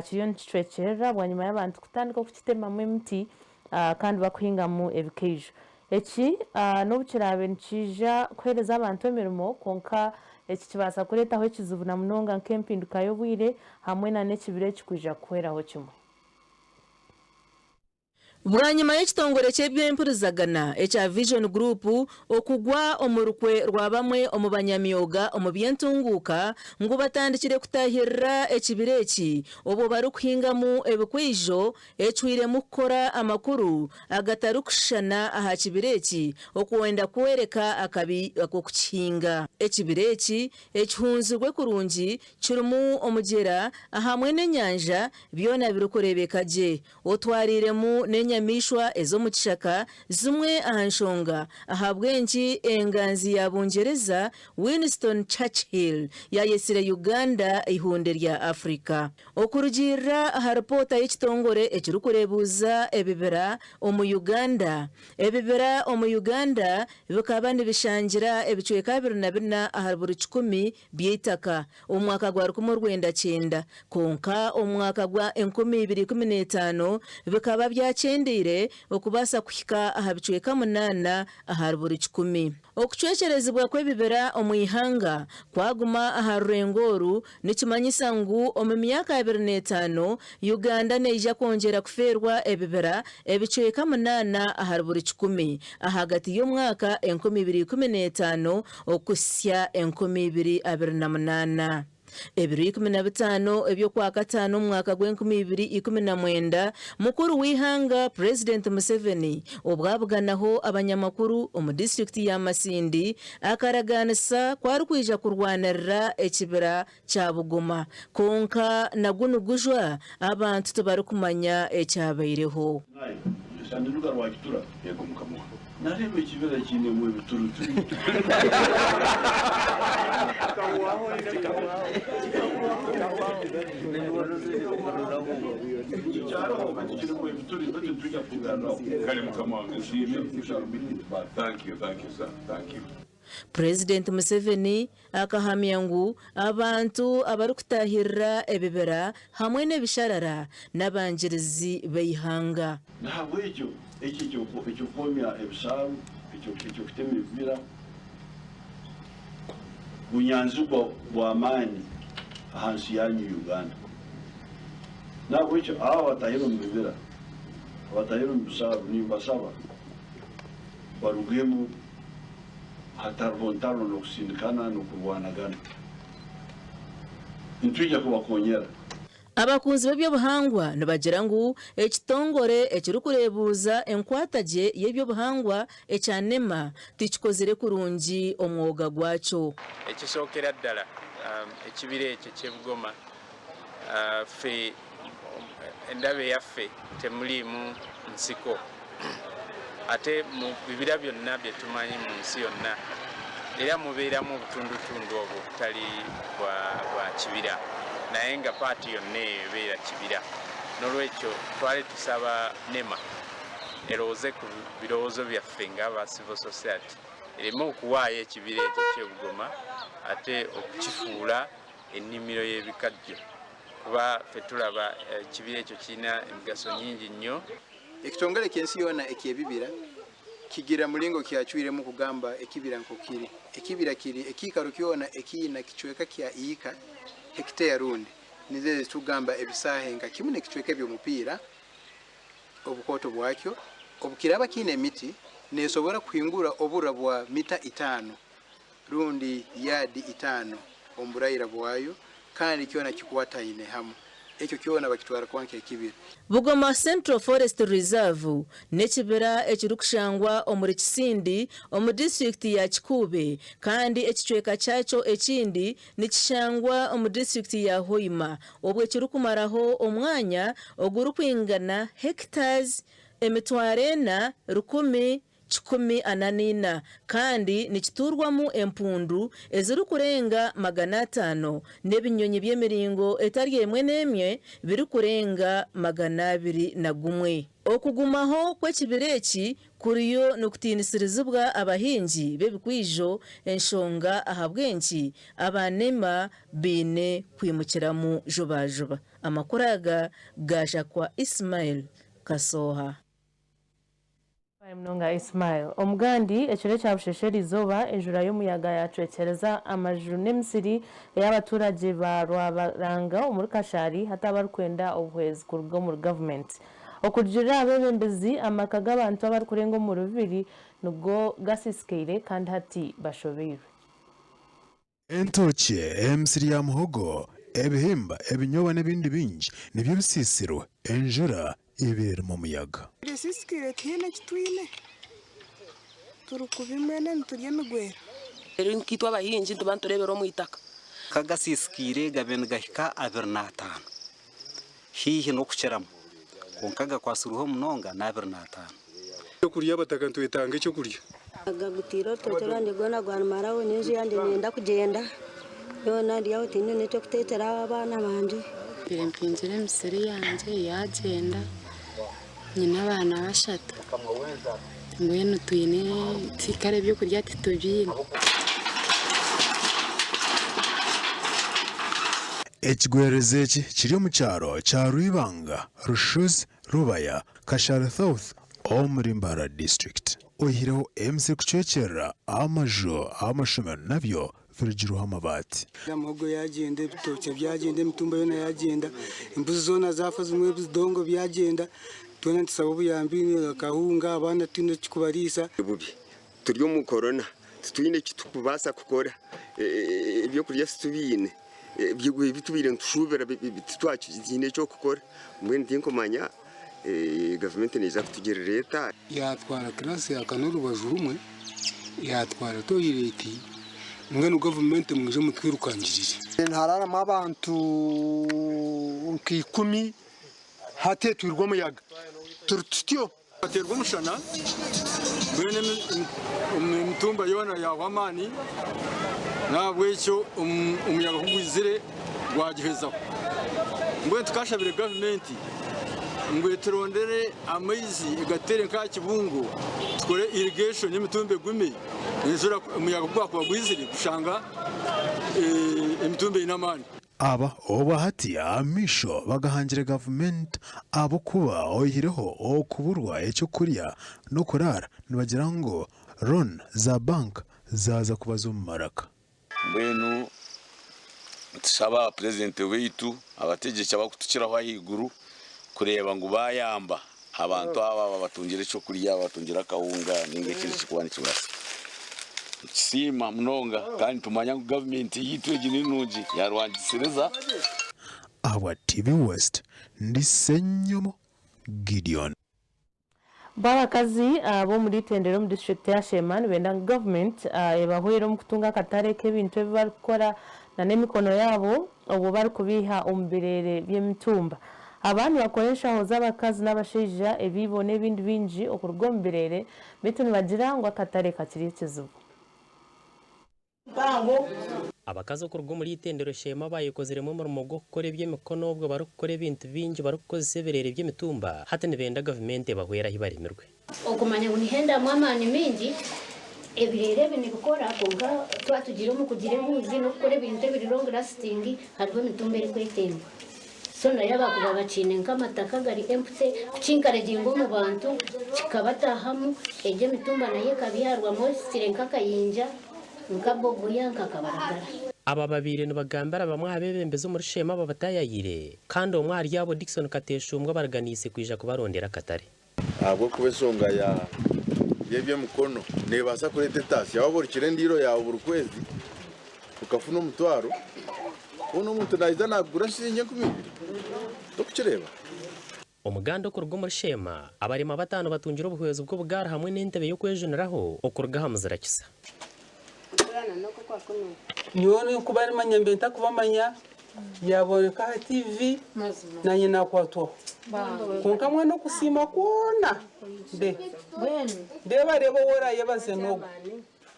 kiriyo nikitwekyerera bwanyuma y'abantu kutandika okukitemamu emiti kandi bakuhingamu ebikeijo. Eki n'obukirabe nikija kuheereza abantu emirimo konka eki kibaasa kureetaho ekizibu na munonga nk'empinduka y'obwire hamwe na n'ekibire ekikwija kuhweraho kimwe. Bwanyuma y'ekitongore ky'ebyempurizagana ekya Vision Group okugwa omurukwe rwa bamwe omu banyamyoga omu byentunguuka ngu batandikire kutahirira ekibire eki obo barikuhingamu ebikwijo ecwiremu kukora amakuru agatarikushushana aha kibire eki okuwenda kwereka akabi ak'okukihinga. Ekibire eki ekihunzirwe kurungi kirimu omugyera ahamwe n'enyanja byona birikureebeka gye otwariremu nyamishwa ezo mu kishaka zimwe aha nshonga aha bwenki enganzi ya Bungereza Winston Churchill yayesire Uganda ihunde rya Afrika okurugirira aha ripota y'ekitongore ekirikurebuza ebibera omu Uganda. Ebibera omu Uganda bikaba nibishangira ebicweka 24 aha buri 10 by'itaka omu mwaka gwa 1990 konka omu mwaka gwa 2015 bikaba byakendire okubasa kuhika aha bicweka 8 aha buri 10. Okucwecerezibwa kw'ebibera omu ihanga kwaguma aha rurengoru nikimanyisa ngu omu myaka 25 Uganda neija kongera kuferwa ebibera ebicweka 8 aha buri 10 ahagati y'omwaka 2015 okusya 2028. Ebiri 15 ebyokwa katano mwaka gwa 2019 mukuru w'ihanga President Museveni obwabuganaho abanyamakuru omu district ya Masindi akaraganisa kwari kwija kurwanirira ekibira kya Bugoma konka nagunugujwa abantu tubarikumanya ekyabaireho. Sanduka rwakitura yego mukamuha narembe kibera kine mu bituruturu thank you. President Museveni akahamya ngu abantu abarikutahirira ebibera hamwe n'ebisharara n'abanjirizi b'ihanga. Ntabwo icyo komya ebisaru icyo kitema ibibira bunyanzugwa bw'amaani ahansi yanyu Uganda. Ntabwo icyo aho batahira mu bibira abatahira mu bisaru nimbasaba barugemu hatarontaro no kusindikana no kurwanagana ntujya kubakonyera. Abakunzi b'ebyobuhangwa nibagira ngu ekitongore ekirikurebuza enkwatagye y'ebyobuhangwa ekyanema tikikozire kurungi omwoga gwakyo. Ekisookera ddala ekibire ekyo ky'Ebugoma ffe endabe yaffe temuliimu nsiko ate mu bibira byonna bye tumanyi mu nsi yonna era mubeeramu obutundutundu obwo butali bwa kibira naye nga paati yonna ebeera kibira. N'olwekyo twali tusaba NEMA erowooze ku birowoozo byaffe ng'aba civil society ereme okuwaayo ekibira ekyo ky'Ebugoma ate okukifuula ennimiro y'ebikajjo kuba ffe tulaba ekibira ekyo kirina emigaso nyingi nnyo. Ekitongole ky'ensi yona ekyebibira kigira mulingo kyachwiremu kugamba ekibira nkokiri ekibira kiri ekikaro kyona ekiyina kichweka kya iyika hekiteya rundi nize tugamba ebisahe nga kimune kichweka by'omupira obukoto bwakyo obukiraba kine emiti nesobora kuhingura obura bwa mita 5 rundi yadi 5 omburayira bwayo kandi kyona kikwataine hamu ekyo kyona bakitwara kwanka ekibira. Bugoma Central Forest Reserve n'ekibira ekirikushangwa omuri Kisindi omu district ya Kikube kandi ekicweka kyakyo ekindi nikishangwa omu district ya Hoima obwe kirukumaraho omwanya ogurukwingana hectares emitwarena 1,184 kandi nikiturwamu empundu ezirikurenga 500 n'ebinyonyi by'emiringo etari emwe n'emwe birikurenga 201. Okugumaho kw'ekibira eki kuriyo nokutiinisirizibwa abahingi b'ebikwijo enshonga ahabwenki abanema bine kwimukiramu jobajoba. Amakuru aga gaja kwa Ismail Kasoha. Mnonga Ismail omugandi ekiro kya bushesheri izoba enjura y'umuyaga yacwekereza amajuru n'emisiri y'abaturage ba Rwabaranga omuri Kashari hata barikwenda obuhwezi kuruga mu government okujira abebembezi amaka g'abantu abarikurenga mu rubiri nubwo gasisikeire kandi hati bashobeirwe. Entoki emisiri ya muhogo ebihimba ebinyoba n'ebindi bingi nibyo bisisirwe enjura ibere mu muyaga. Sisikire tine kitwine turukubimene nturye migwera rero nkitwa abahinji ntubanturebera mu itaka kagasisikire gabene gahika 25 hihi no kuceramo konkaga kwasuruho munonga na 25 cyo kurya bataka ntwetanga cyo kurya agagutiro totorande gona gwanmaraho n'inzu yandi nenda kugenda yona ndiyaho tine n'icyo kutetera abana banje mpinjire misiri yanje yagenda nyina abana bashatu mbwenu tuyine tikare byo kurya titubyine. Ekigwereze eki kiri mu cyaro cya Rwibanga, Rushuzi, Rubaya, Kashara South omuri Mbara district. Ohireho MC kucwekera amashomero nabyo virugiruho amabati. Amuhogo yagenda ibitoke byagenda imitumba yona yagenda imbuzi zona zafa zimwe bizidongo byagenda tuna ntisababu yambini akahunga abana tino kikubarisa bubi turyo mu corona tuyine kitukubasa kukora ibyo kurya situbine bitubire ntushubera twakizine cyo gukora mwe ndinkomanya government neza kutugira leta yatwara class ya kanuru bajurumwe yatwara toyireti ngene government muje mutwirukangirije ntarara mabantu nkikumi hatetwirwa muyaga turutyo haterwa mushana bene imitumba yona ya wamani nabwe cyo umuyaga kugwizire gwagihezaho ngwe tukashabire government ngwe turondere amazi igatere nka kibungo tukore irrigation y'imitumbe gumi nizura umuyaga gwagwizire gushanga imitumbe inamani. Aba obahati amisho bagahangira government abo kuba oyireho okuburwa ecyo kurya no kurara nibagira ngo ron za bank zaza kubaza mu maraka. Mbwenu tusaba president weitu abategeka bakutukiraho ahiguru kureba ngo bayamba abantu aba batungire cyo kurya batungira kawunga ninge kiri kubana kibasa sima mnonga kandi tumanya ngo government yitu egininungi yarwangisereza. Awa TV West ndi Senyomo Gideon. Barakazi abo muri tendero mu district ya Sheman benda government ebahwero mu kutunga katare k'ebintu bakora na nemikono yabo obo bari kubiha umbirere by'emitumba. Abantu bakoresha hoza abakazi n'abashija ebibo n'ebindi binji okurgombirere bitu nibagira ngo akatare kakiri kizubu. Abakazi okurgo muri itendero Shema bayikozeremo umurimo gwo gukora iby'emikono ubwo barukora ibintu bingi barukoze seberere by'emitumba hata nibenda government bahwera hibaremerwe okumanya ngo nihenda mwamani mingi ebirere bini gukora konga twatugira mu kugira impuzi no gukora ibintu biri long lasting hariho imitumba iri kwetemba so na yabakuba bacine nkamataka gari empty kucinkaraje ngo mu bantu kikabatahamu eje mitumba naye kabyarwa mo sirenka kayinja nkaboguya nkakabaragara. Aba babiri nibagambara bamwe abebembeze muri Shema babatayayire kandi omwari yabo Dickson Kateshumbwa baraganise kwija kubarondera katare abo kubesonga ya yebye mukono nebasa kurete tasi yabo buri kirendiro yawo buri kwezi ukafuna umutwaro uno muntu nahiza nagura nshinge 200 tukireba umuganda okurwa muri Shema abarima batanu batungira ubuhwezo bw'ubugara hamwe n'intebe yo kwejoneraho okurga hamuzirakisa nione kuba ari manyambenta kubamanya yaboneka ha TV na nyina kwato kunka mwana kusima kuona ndeba rebo wora yabaze nogo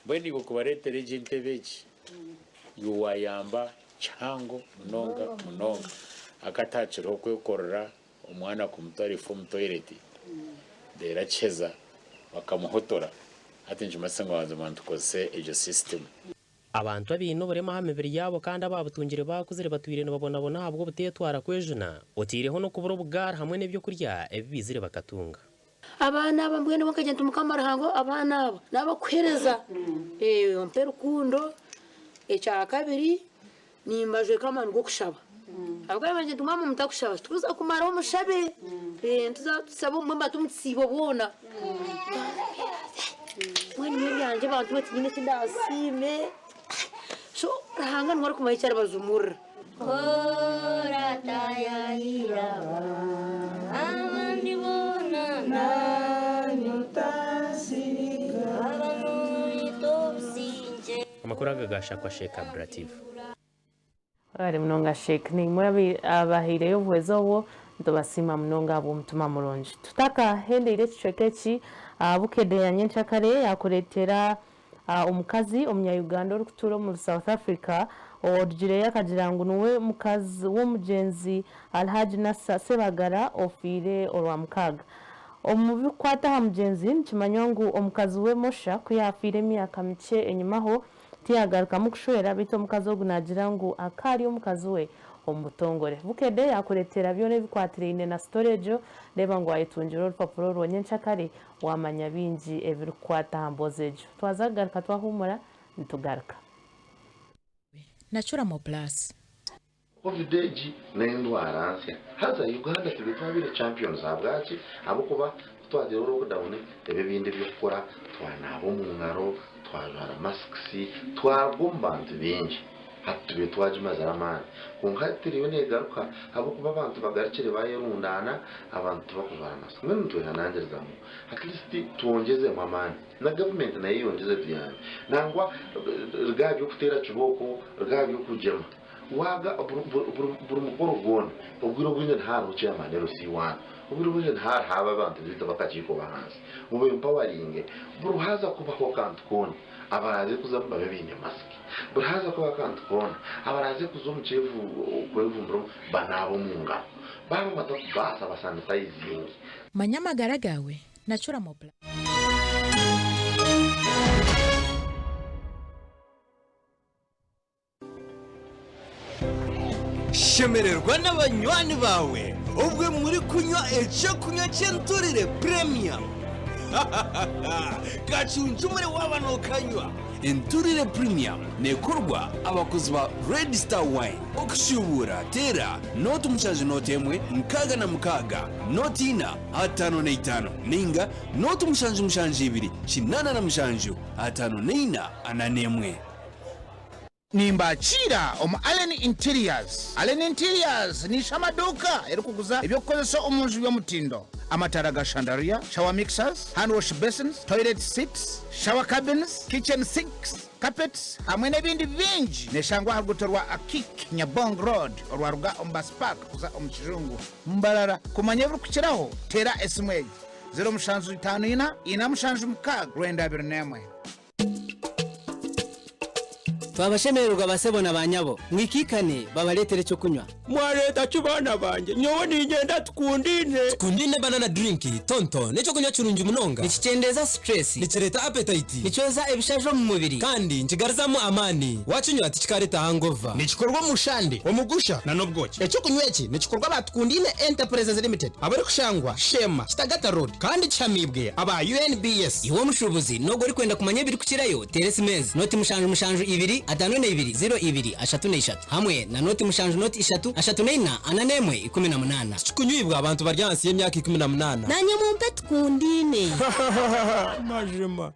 bweni kubaretere jintebeji yuwayamba chango munonga akatachiro kwekorora umwana kumutari from toilet dera cheza bakamuhotora ati njumasengo wanze bantu kose ejo system abantu abintu barema hamebiri yabo kandi ababutungire bakuzire batwire babona habwo butetwara kwejuna otireho no kubura ubugara hamwe n'ibyo kurya ebizire bakatunga abana bambwene bakagenda umukamara hango abana abo nabakwereza ompera ukundo echa kabiri nimbaje kama ngo kushaba abagabo banje tumama mutakushaba tuza kumara umushabe tuzasaba umwamba tumtsibo bona mwene myanje bantu batigine kidasime so rahanga nwari kumayicara bazumura ora tayayira amandi bona na nyutasirika abanoitopsinje amakuru agagasha kwa Sheikh Abdulatif ari mnonga Sheikh ni mwabi abahire y'ubuhwezo bo ndobasima mnonga abo mutuma muronje tutaka hende ile chwekechi bukede ya nyenchakare yakuretera umukazi umunya-Uganda uri kutura mu South Africa orjire yakagirango nuwe mukazi wo mugenzi Alhaji Nasa Sebagara ofire orwa mukaga omubi kwata ha mugenzi nkimanyongo omukazi we Mosha kuyafire myaka mike enyumaho tiyagaruka mukushwera bito mukazi ogunagirango akari omukazi we omutongore bukede yakuretera byone bikwatire na storage reba ngo ayitunjiro urupapuro rwonyenshakare wamanya bingi ebirukwata hambozejo twazagaruka twahumura nitugaruka Natura Mo Plus COVID n'indwara ansya haza Uganda tubitwabire champions abwaci abo kuba twagira lockdown ebibindi byo gukora twanabo mu ngaro twajara masks twagombanze bingi hatube twajimaza ramani kunkatiriwe negaruka abo kuba abantu bagarikire bayerundana abantu bakuvana masks mwe ntwe hanangezamu at least tuongeze mamani na government na yongeze byane nangwa rgabyo kutera kiboko rgabyo kujema waga buru mukoro gona ubwiro bwinye ntaru chairman RC1 ubwiro bwinye ntaru haba abantu bita bakachiko bahanze ube empowering buru haza kubaho kantu kone abaraze kuzamba bebine mask buru haza kuba kantu kone abaraze kuzomuchevu kwevumbro banabo munga baba batakubasa basanitize manyamagara gawe Natura Mo Plus shemererwa n'abanywanyi bawe ubwe muri kunywa icyo kunywa cy'enturire premium gacunjumure w'abantu kanywa enturire premium nekorwa abakozi ba Red Star Wine okushubura tera noti umushaje note emwe mukaga na mukaga noti ina 5 ninga noti umushanje ibiri kinana na mushanje 5 ananemwe nimbachira omu Allen Interiors. Allen Interiors ni shamaduka erikuguza ibyo kukozesa omunju by'omutindo amatara ga chandelier, shower mixers, hand wash basins, toilet seats, shower cabins, kitchen sinks, carpets hamwe n'ebindi bingi neshangwa hagutorwa akik Nyabong Road orwaruga Ombas Park kuza omukijungu mbarara kumanya burukiraho tera esmwe 0754 inamushanju Rwenda 21 Twabashemererwa basebona banyabo mwikikane babaletere cyo kunywa mwareta cyubana banje nyowe ningenda tukundine banana drink tonto neco kunywa cyurungi munonga nikicendeza stress nicereta appetite nicoza ebishajo mu mubiri kandi nkigarizamo amani wacunywa tikikareta hangover nikikorwa mushande omugusha na nobwoki ecyo kunywa iki nikikorwa batukundine Enterprises Limited abari kushangwa Shema Kitagata Road kandi chamibwe aba UNBS iwo mushubuzi nogo ri kwenda kumanya biri kukirayo teresimez noti mushanju ibiri 5202 hamwe na noti mushanju noti 3 ananemwe 18 kikunyibwa abantu baryansi y'imyaka 18 nanye mumpe tukundine majema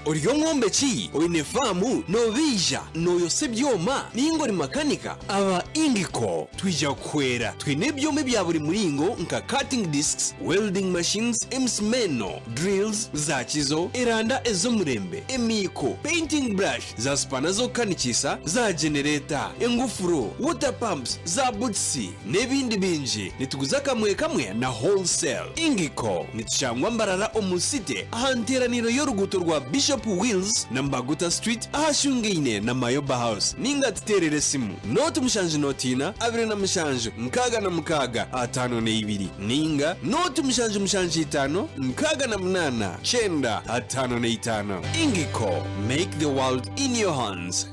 Oriyo ng'ombe ki oine famu nobija noyose byoma ningori makanika aba Ingiko twija kwera twine ebyoma bya buri muringo nka cutting discs, welding machines, emsmeno, drills za kizo, eranda ez'omurembe, emiko, painting brush za spana z'okukanikisa, za generator, engufuro, water pumps za butsi n'ebindi bingi nituguza kamwe kamwe na wholesale. Ingiko nitushangwa mbarara omusite ahanteraniro y'oruguto rwa Bishop Wills na Mbaguta Street ahashungeine na Mayoba House. Ninga tuterere simu noti mushanju notina 26 nkaga na mukaga 52 ninga noti mushanju 5 nkaga na 8 chenda 55. Ingiko, make the world in your hands.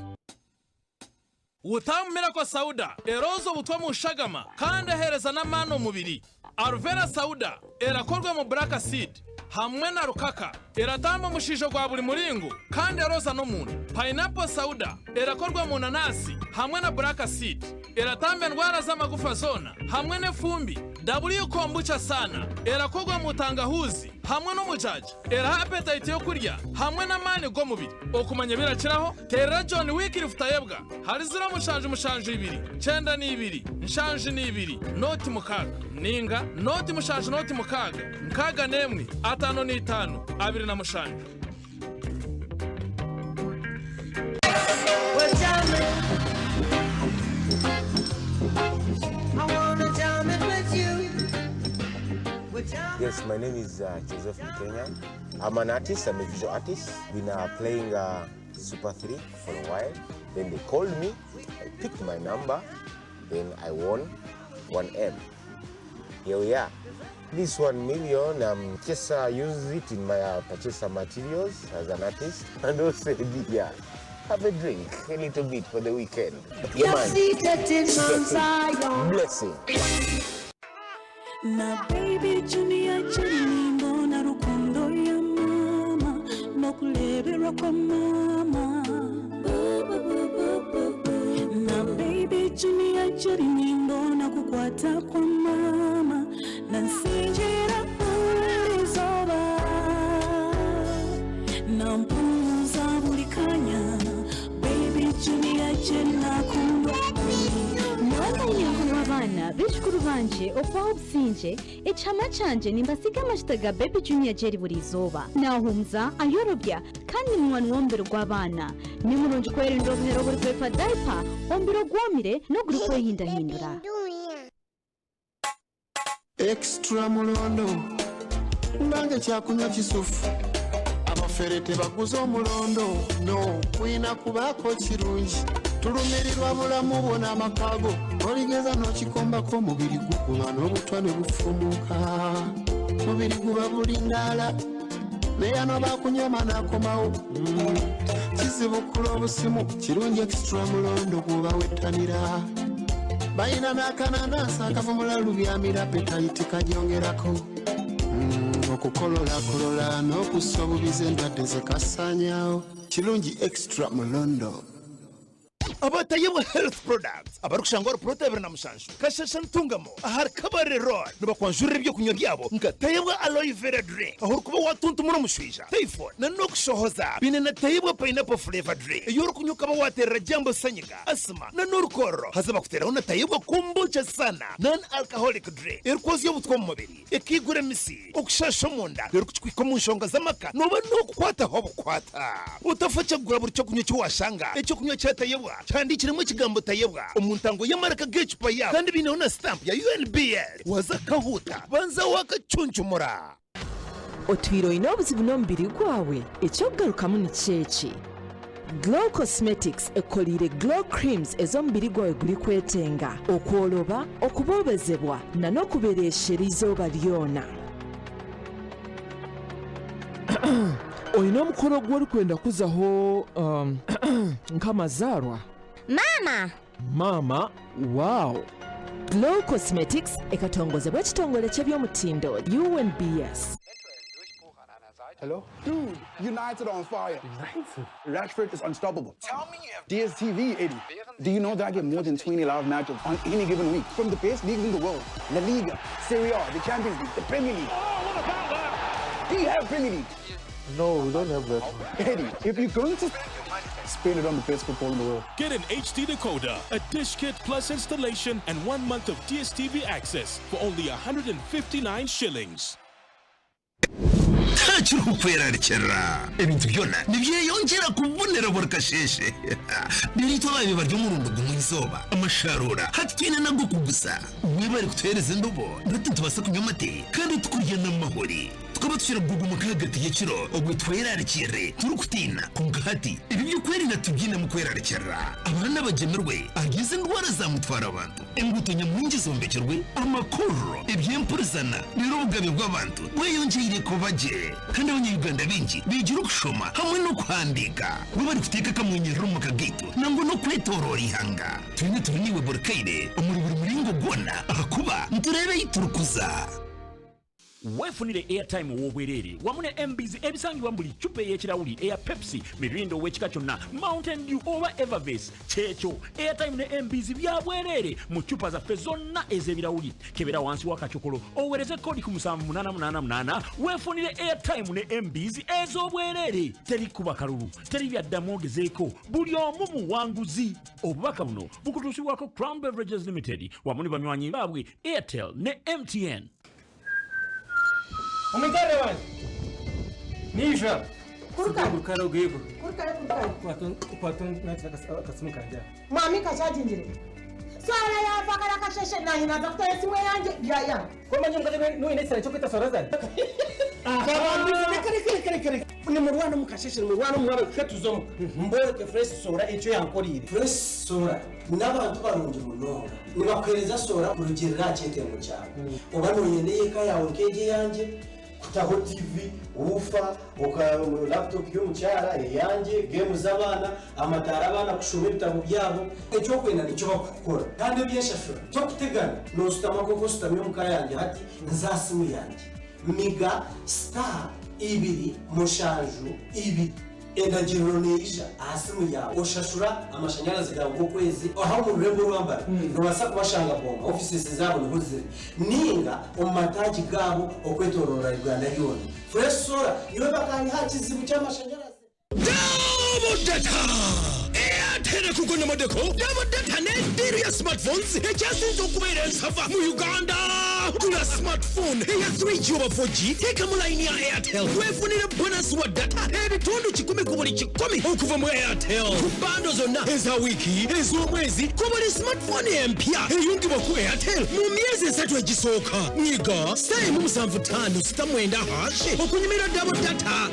Utamira kwa sauda erozo butwa mu shagama kandi ahereza n'amano mubiri. Arvera sauda erakorwa mu black seed hamwe na rukaka eratamba mushisho gwa buri muringo kandi eroza no muntu. Pineapple sauda erakorwa mu nanasi hamwe na black seed eratamba ndwara z'amagufa zona hamwe n'efumbi. W kombucha sana erakorwa mu tangahuzi hamwe n'umujaji era appetite yo kurya hamwe n'amani go mubiri. Okumanya birakiraho terera John Wick futayebwa hari zira mushanje 2 nshanju ni 2 noti mukaga ninga noti mushanje noti mukaga nkaga nemwe 55 25. Yes, my name is Joseph Kenya. I'm an artist, I'm a visual artist. Been playing Super 3 for a while. Then they called me, I picked my number, then I won 1M. Here we are. This 1 million, just use it in my purchase some materials as an artist. And also, yeah, have a drink, a little bit for the weekend. Yeah, man. Blessing. Na baby Junior Jenimbo na rukundo ya mama no kulebera kwa mama. Na baby Junior Jenimbo na kukwata kwa mama na nsinjira ulizoba na mpuza bulikanya baby Junior Jenna kundo abana bishukuru banje ofa obsinje echama canje nimbasiga amashitaga baby Junior Jerry burizoba nahumza ayorobya kandi mwana wombero gw'abana ni mulunji kwerinda obuhero buri kwefa diaper ombero gwomire no grupo yindahindura extra mulondo ndange kyakunywa kisufu abaferete baguza omulondo no kwina kubako kirungi tulumirirwa bulamu bona amakago oligeza n'okikombako mubiri gukula n'obutwane bufumuka mubiri guba bulindala naye ano bakunyoma n'akomawo kizibu kula obusimu kirungi extra mulondo guba wettanira bayina n'akananasi akavumula lubyamira petayiti kajongerako okukololakolola n'okussa obubiza endwadde zekasaanyawo kirungi extra mulondo. Abatayewa health products abarukushangwa protein na mushanshu kashasha ntungamo ahar kabare road nubakwanjurira ibyo kunywa byabo nga tayewa aloe vera drink ahur kuba watuntumura mushwija typhoid na nokushohoza bine na tayewa pineapple flavor drink yor kunyuka ba watera jambo sanyiga asma na nurkoro hazaba kutera na tayewa kombucha sana non alcoholic drink erkozi yobutwa mu mubiri ekigura misi okushasha munda erkuchwika mu nshonga zamaka noba nokukwata hobukwata utafacha gura buri cyo kunywa cyo washanga ecyo kunywa cya tayewa chandikiremo ikigambo tayebwa omuntango y'amaraka g'ecupa yawe kandi bineho na stamp ya UNBL waza kahuta banza wakacunjumura otwiro inobuzibu n'omubiri gwawe ekyokugarukamu ni kyeki Glow Cosmetics ekolire glow creams ez'omubiri gwawe guli kwetenga okwoloba okubobezebwa na n'okuberesha izooba lyona oyina omukolo gw'oli kwenda kuzaho nk'amazaalwa mama wow Glow Cosmetics ekatongozebwa ekitongole ky'ebyomutindo UNBS. Hello? Dude, United on fire. United? Rashford is unstoppable. Tell me you have DSTV, Eddie. Do you know that I get more than 20 live matches on any given week from the best leagues in the world? La Liga, Serie A, the Champions League, the Premier League. Oh, what about that? Do you have Premier League? No, we don't have that. Eddie, if you're going to spend it on the best football in the world. Get an HD decoder, a dish kit plus installation, and 1 month of DSTV access for only 159 shillings. ntacyo kwerarikera ibintu byona nibyeyongera kubonera burkasheshe birito babe baryo murundo gumwizoba amasharura hatwine nago kugusa we bari kutereza ndobo ndati tubasa kunyamate kandi tukujyana amahori tukaba tushira gugu hagati y'ikiro ubwo twerarikire turukutina kungahati ibi byo kwerina tubyina mu kwerarikera abana bagemerwe agize ndwara za mutwara abantu imbuto nyamwingi zombekerwe amakuru ibyempurizana nirubugabe bw'abantu weyongeye ko baje kandi abanyarwanda benshi bigira gushoma hamwe no kwandika we bari kuteka kamwenyero mu kagito nango no kwetorora ihanga twine turiniwe borkaire umuri buri muringo gona akuba nturebe yiturukuza wefunire airtime wobwerere wamune MBs ebisangibwa mbuli chupa y'ekirawuli eya Pepsi mirindo w'ekika kyonna Mountain Dew oba Evervest kyekyo airtime ne MBs byabwerere mu chupa zaffe zonna ez'ebirawuli kebera wansi w'akacokolo owereze kodi ku 7888 wefunire airtime ne MBs ez'obwerere teri kuba kalulu teri byaddamu ogezeeko buli omu muwanguzi obubaka buno bukutuusibwako Crown Beverages Limited wamune banywanyi baabwe Airtel ne MTN. Umutare wanjye nisha kurukara ugego kwaton kasimu kanja mami kashajinjire swara ya fakara kasheshe na hina doktor siwe yanje ya koma nyumba no inesa cyo kwita soraza kare ni murwana mukasheshe ni murwana mwabe katuzomo mbore ke fresh sora icyo yankorire fresh sora n'abantu barunje munonga nibakwereza sora urugirira cyete mu cyaro ubanonyeneye ka yawe keje yanje kutaho TV ufa uka laptop yo mucyara yanje game z'abana amatara abana kushoma ibitabo byabo icyo kwenda nicyo bakukora kandi byeshashura cyo kutegana no stama ko stama mu kayanje hati nzasimu yanje miga star ibiri mushanju ibi endajironeisha asimu yawe ushashura amashanyarazi gawe uko kwezi aho mu rwego rwambara rubasa kubashanga bomba offices zabo nihuze ninga umataji gabo okwetorora Uganda yone fresh solar niwe bakani hakizibu cy'amashanyarazi double data Airtel kugona modeko double data ne deal ya smartphones ejasinze okubera safa mu Uganda kuna smartphone ya 3G over 4G teka mu line ya Airtel wefunire bonus wa data ebitundu 10 kubuli 10 okuva mu Airtel kubando zonna eza wiki ez'omwezi kubuli smartphone empya eyungibwa ku Airtel mu myezi 3 egisooka nyiga star mu 75 sitamwenda hash okunyimira double data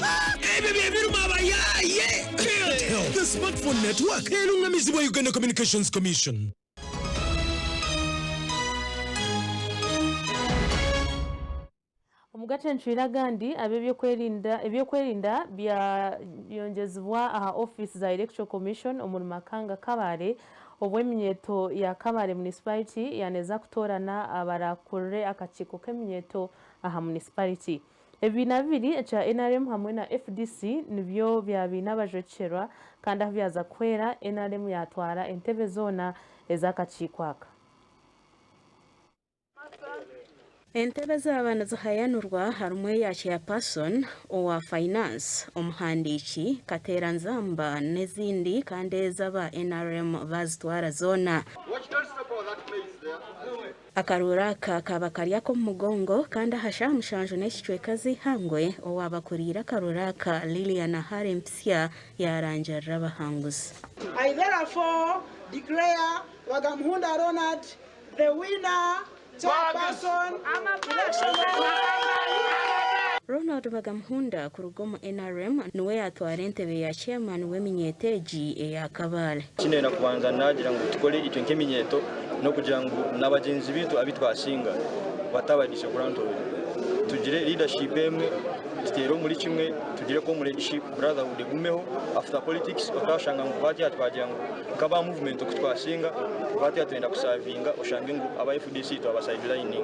ebyo byebiruma abayaye Airtel the smartphone network elungamizibwa Uganda Communications Commission. Omugate nchwira gandi ebyokwerinda byongezebwa aha office za Electoral Commission omuri makanga Kabare obw'eminyeto ya Kabare municipality yaneza kutorana abarakure akakiko k'eminyeto aha municipality. Ebina bibiri ekya NRM hamwe na FDC nibyo byabina bajocherwa kandi byaza kwera NRM yatwara entebe zona ezakakikwaka. Entebe z'abana zihayanurwa harumwe ya chairperson owa finance omuhandiki kateranzamba nezindi kandi zaba NRM bazitwara zona. Akaruraka kabakaryako mugongo kandi hasha mushanjo n'ekicwekazi hangwe owabakurira akaruraka Liliana Harempsia yarangira abahanguzi. I therefore declare Wagamuhunda Ronald the winner chairperson Ronald Bagamuhunda ku rugomo NRM niwe yatwara entebe ya chairman w'eminyeteji eya Kabale. Kino na kubanza nagira ngo tukole icyo nk'eminyeto no kugira ngo n'abagenzi bitu abitwashinga batabadisha kuranto tugire leadership emwe kitero muri kimwe tugire ko muri brotherhood gumeho after politics otashanga ngo bati atwagira ngo kaba movement kutwashinga bati atenda kusavinga ushange ngo aba FDC to aba sideline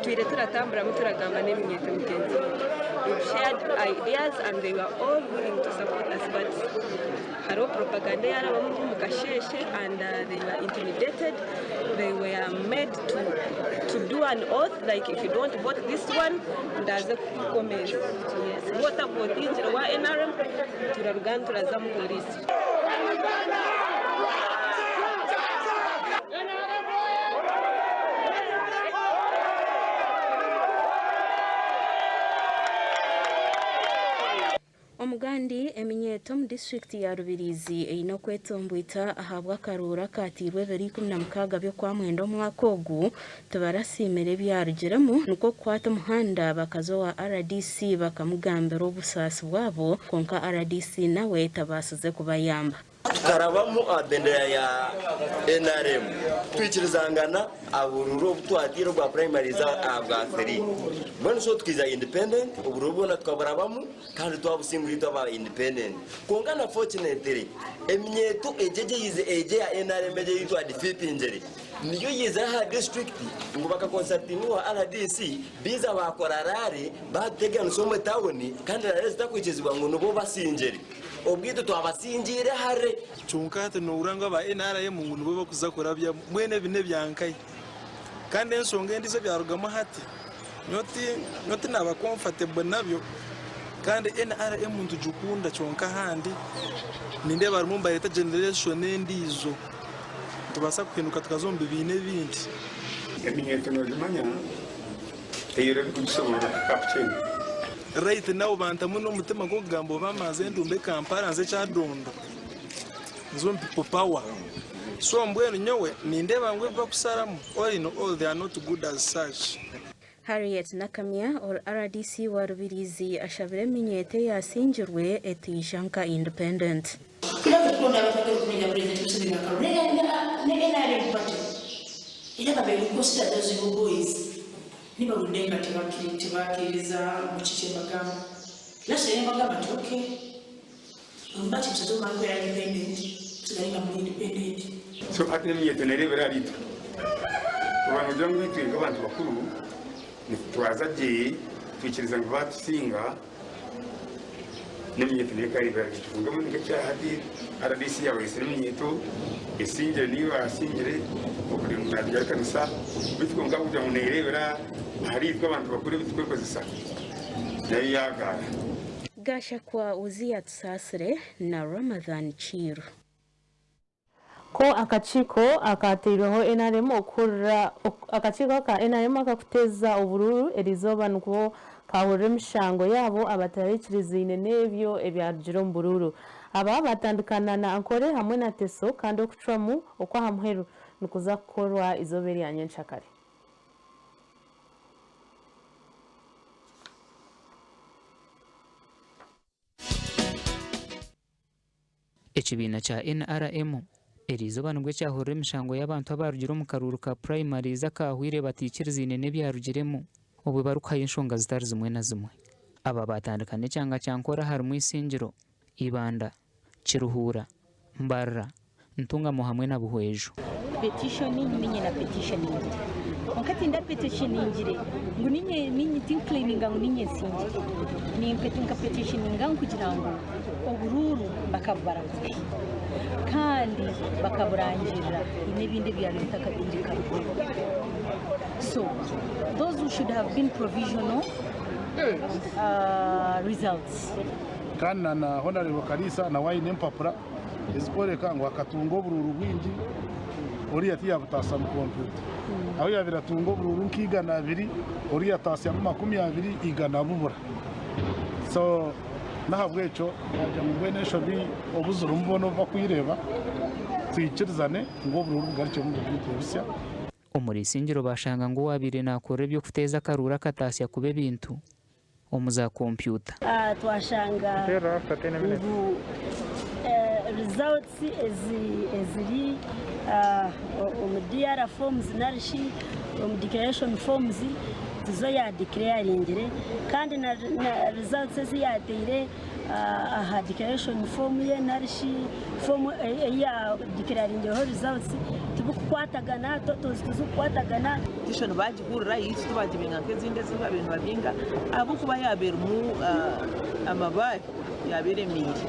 twire turatambura muturagamba n'eminyeto mugenzi we shared ideas and they were all willing to support us but haro propaganda yarabamu mukasheshe and they were intimidated they were made to should do an oath, like if you don't vote this one, ndaze comment. Yes. What about injira wa NRM? Turarugana turaza mu polisi. Omugandi eminyeto mu district ya Rubirizi ino kwetombwita ahabwa akarura katirwe 2016 byo kwa mwendo mwaka ogu tubarasimere byarugiremu nuko kwata muhanda bakazo wa RDC bakamugambira obusasi bwabo konka RDC nawe tabasize kubayamba tukarabamo bendera ya NRM twikirizangana abururu butwatiro bwa primary za abgaseri bone so tukiza independent ubururu bona tukabarabamo kandi twabusimbirito aba independent kongana fortunately eminyeto ejeje yize eje ya NRM eje yitwa defeat injury niyo yize ha district ngo bakakonsultinga wa RDC biza bakorarare batega nsomwe tawoni kandi rare zitakwikizwa ngo nubo basinjeri obwito twabasinjire hare chunkate no uranga ba NRM ngo nubo bakuza kurabya mwene bine byankaye kandi ensonga ndizo byarugama hati nyoti naba comfortable nabyo kandi NRM muntu jukunda chonka handi ninde bari mu mbayeta generation ndizo tubasa kwinuka tukazomba bine bindi eminyeto no limanya eyero bikusobora captain right now banta muno mutima ko gambo bamaze ndumbe Kampala nze chadondo nzombi power so mbwenu nyowe ninde bangwe bakusaramu all they are not good as such. Harriet Nakamia or RDC wa Rubirizi ashabire minyete yasinjirwe etishanka independent. Kila kukonda batake kumenya president Museveni akarega ne NRM party. Ila babe kukosa those boys. Niba rudenga tibakiriza mu kiche bagamo. Lase ne bagamo okay. Umbati msazo mangu ya independent. Tugalinga mu independent. So ati minyete nerebera rito. Abantu jangu bitwe abantu bakuru twazaje twikiriza ngo batusinga n'imyeto nekari bari tuvuga mu nge cya hadi RDC yawe isiriminyeto isinjire niyo asingire okuri muragira kanisa bitwo ngabuja mu nerebera hari abantu bakuru bitwe kozisa nayo yagara gasha kwa uzia tusasire na Ramadhan Chiru ko akachiko akatiroho NRM okura akachiko ka NRM akakuteza ubururu elizoba nuko kahore mishango yabo abatarikirize nebyo ebyarugiro mbururu aba batandukana na ankore hamwe na teso kandi okutramu okwa hamheru nukuza korwa izoberi ya nyenchakare ekibina cha NRM elizoba nubwo cyahore mishango y'abantu abarugiro mu karuru ka primary zakahwire batikirize nebyarugiremo ubu barukaye inshonga zitari zimwe na zimwe aba batandukanye cyangwa cyankora harimo isingiro ibanda kiruhura mbarra ntunga mu hamwe na buhwejo petitioning ninye na petitioning wakati nda petitioning ngo ninye team claiming ngo ninye singi ni petitioning ngo kugira ngo ubururu bakabara kandi bakaburangira n'ibindi byari bitakadindika so those who should have been provisional results kana na honorable Kalisa na wayine mpapura izikoreka ngo akatungo bururu bwingi uri yatiya butasa mu computer aho yabira tungo bururu nkigana 2 uri yatasa mu 20 igana bubura so nahabwecho ajya mu benesho bi obuzuru mbono bakwireba twikirizane ngo bururu bwaricyo mu bwitebisya umurisingiro bashanga ngo wabire nakore byo kuteza karura katasya kube bintu omuza computer twashanga results eziri DR forms narishi declaration forms zo ya declaringire kandi na results ziyatire aha declaration form ye narishi form ya declaringire results tubukwatagana tuzukwatagana petition bagihurira yitwa bagibinga kezinde ziba bintu babinga abo kuba yabera mu amabari yaberemire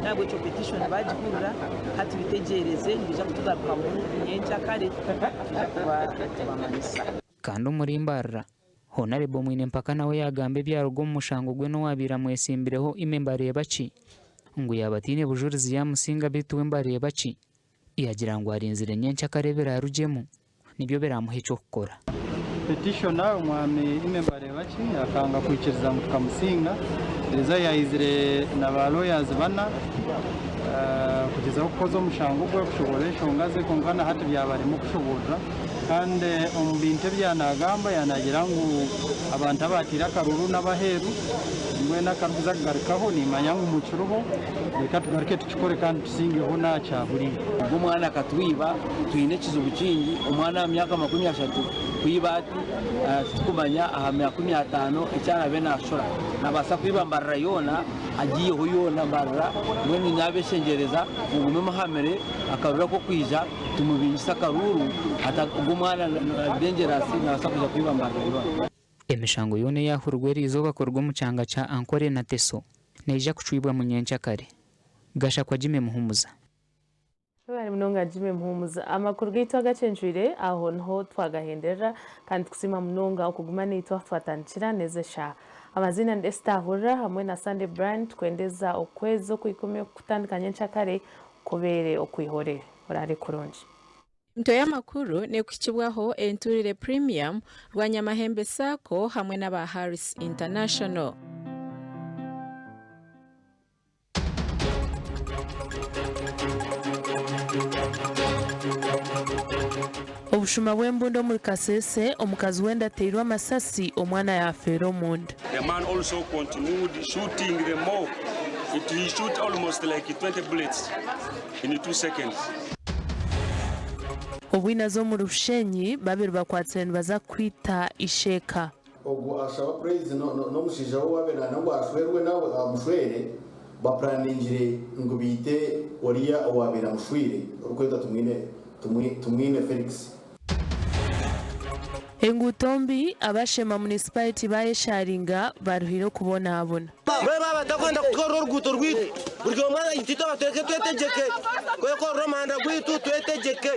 ntabwo cyo petition bagihurira hati bitegereze ngiza kutugaruka mu nyencha kare kuba bamanisa kandi umurimbarra Honorable Mwinempaka nawe yagambe byarugo mu mushango gwe no wabira mwesimbireho imembare baci ngo yabatine bujurizi yamusinga bituwe mbare baci yagira ngo arinzire nyencha karebera yarujemo nibyo beramuhe cyo gukora petitioner umwami imembare baci akanga kwikiriza ngo tukamusinga reza yayizire na ba lawyers bana kugeza ko kozo mushango gwe kushobora shonga ze kongana hati byabarimo kushobora kandi ombinte byanagamba yanagira ngo abantu abatira karuru n'abaheru mwe nakaruza kugarukaho nimanya ngo umucuruho reka tugaruke tukikore kandi tusingeho naca buri umwana akatwiba twine kizubu kingi umwana w'imyaka 30 kwibati tukumanya aha 50 icyana be nashora nabasa kwibambarira yona agiye huyona mbarira mwe ni nyabeshengereza ugume muhamere akarura ko kwija tumubinisa karuru atagumwana dangerous nabasa kuja kwibambarira yona emishango yone yahurweri izoba korwa mu cyanga cha Ankore na Teso neja kucwibwa mu nyencha kare gasha kwa Jime Muhumuza bari munonga Jime Muhumuza amakuru gito gacenjure aho nho twagahendera kandi kusima munonga okugumana ito twatanchira nezesha amazina ndestahura hamwe na Sunday Brand kwendeza okwezo kuikomeye kutandika nyencha kare kubere okwihorera orare kuronje Mto ya makuru ne kukibwaho enturire premium rwanyamahembe sako hamwe n'aba Harris International. Obushuma bw'embundo muri Kasese omukazi wenda teirwa masasi omwana ya Feromund. The man also continued shooting the more. He shoot almost like 20 bullets in 2 seconds. Obwina zo mu rushenyi babiri bakwatsirana baza kwita isheka ogu ashaba praise no mushija wo wabena nango ashwerwe nawe amushwere baplaningire ngo bite oriya owabera mushwire ukweta tumwine Felix Engutombi abashema municipality bayesharinga baruhiro kubona abona mwe baba takwenda kukora uruguto rwitu buryo mwana intito bateke twetegeke ko romanda gwitu twetegeke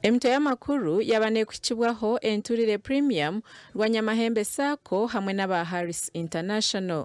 Emto ya makuru yabane kukibwaho enturire premium rwanyamahembe sako hamwe n'aba Harris International.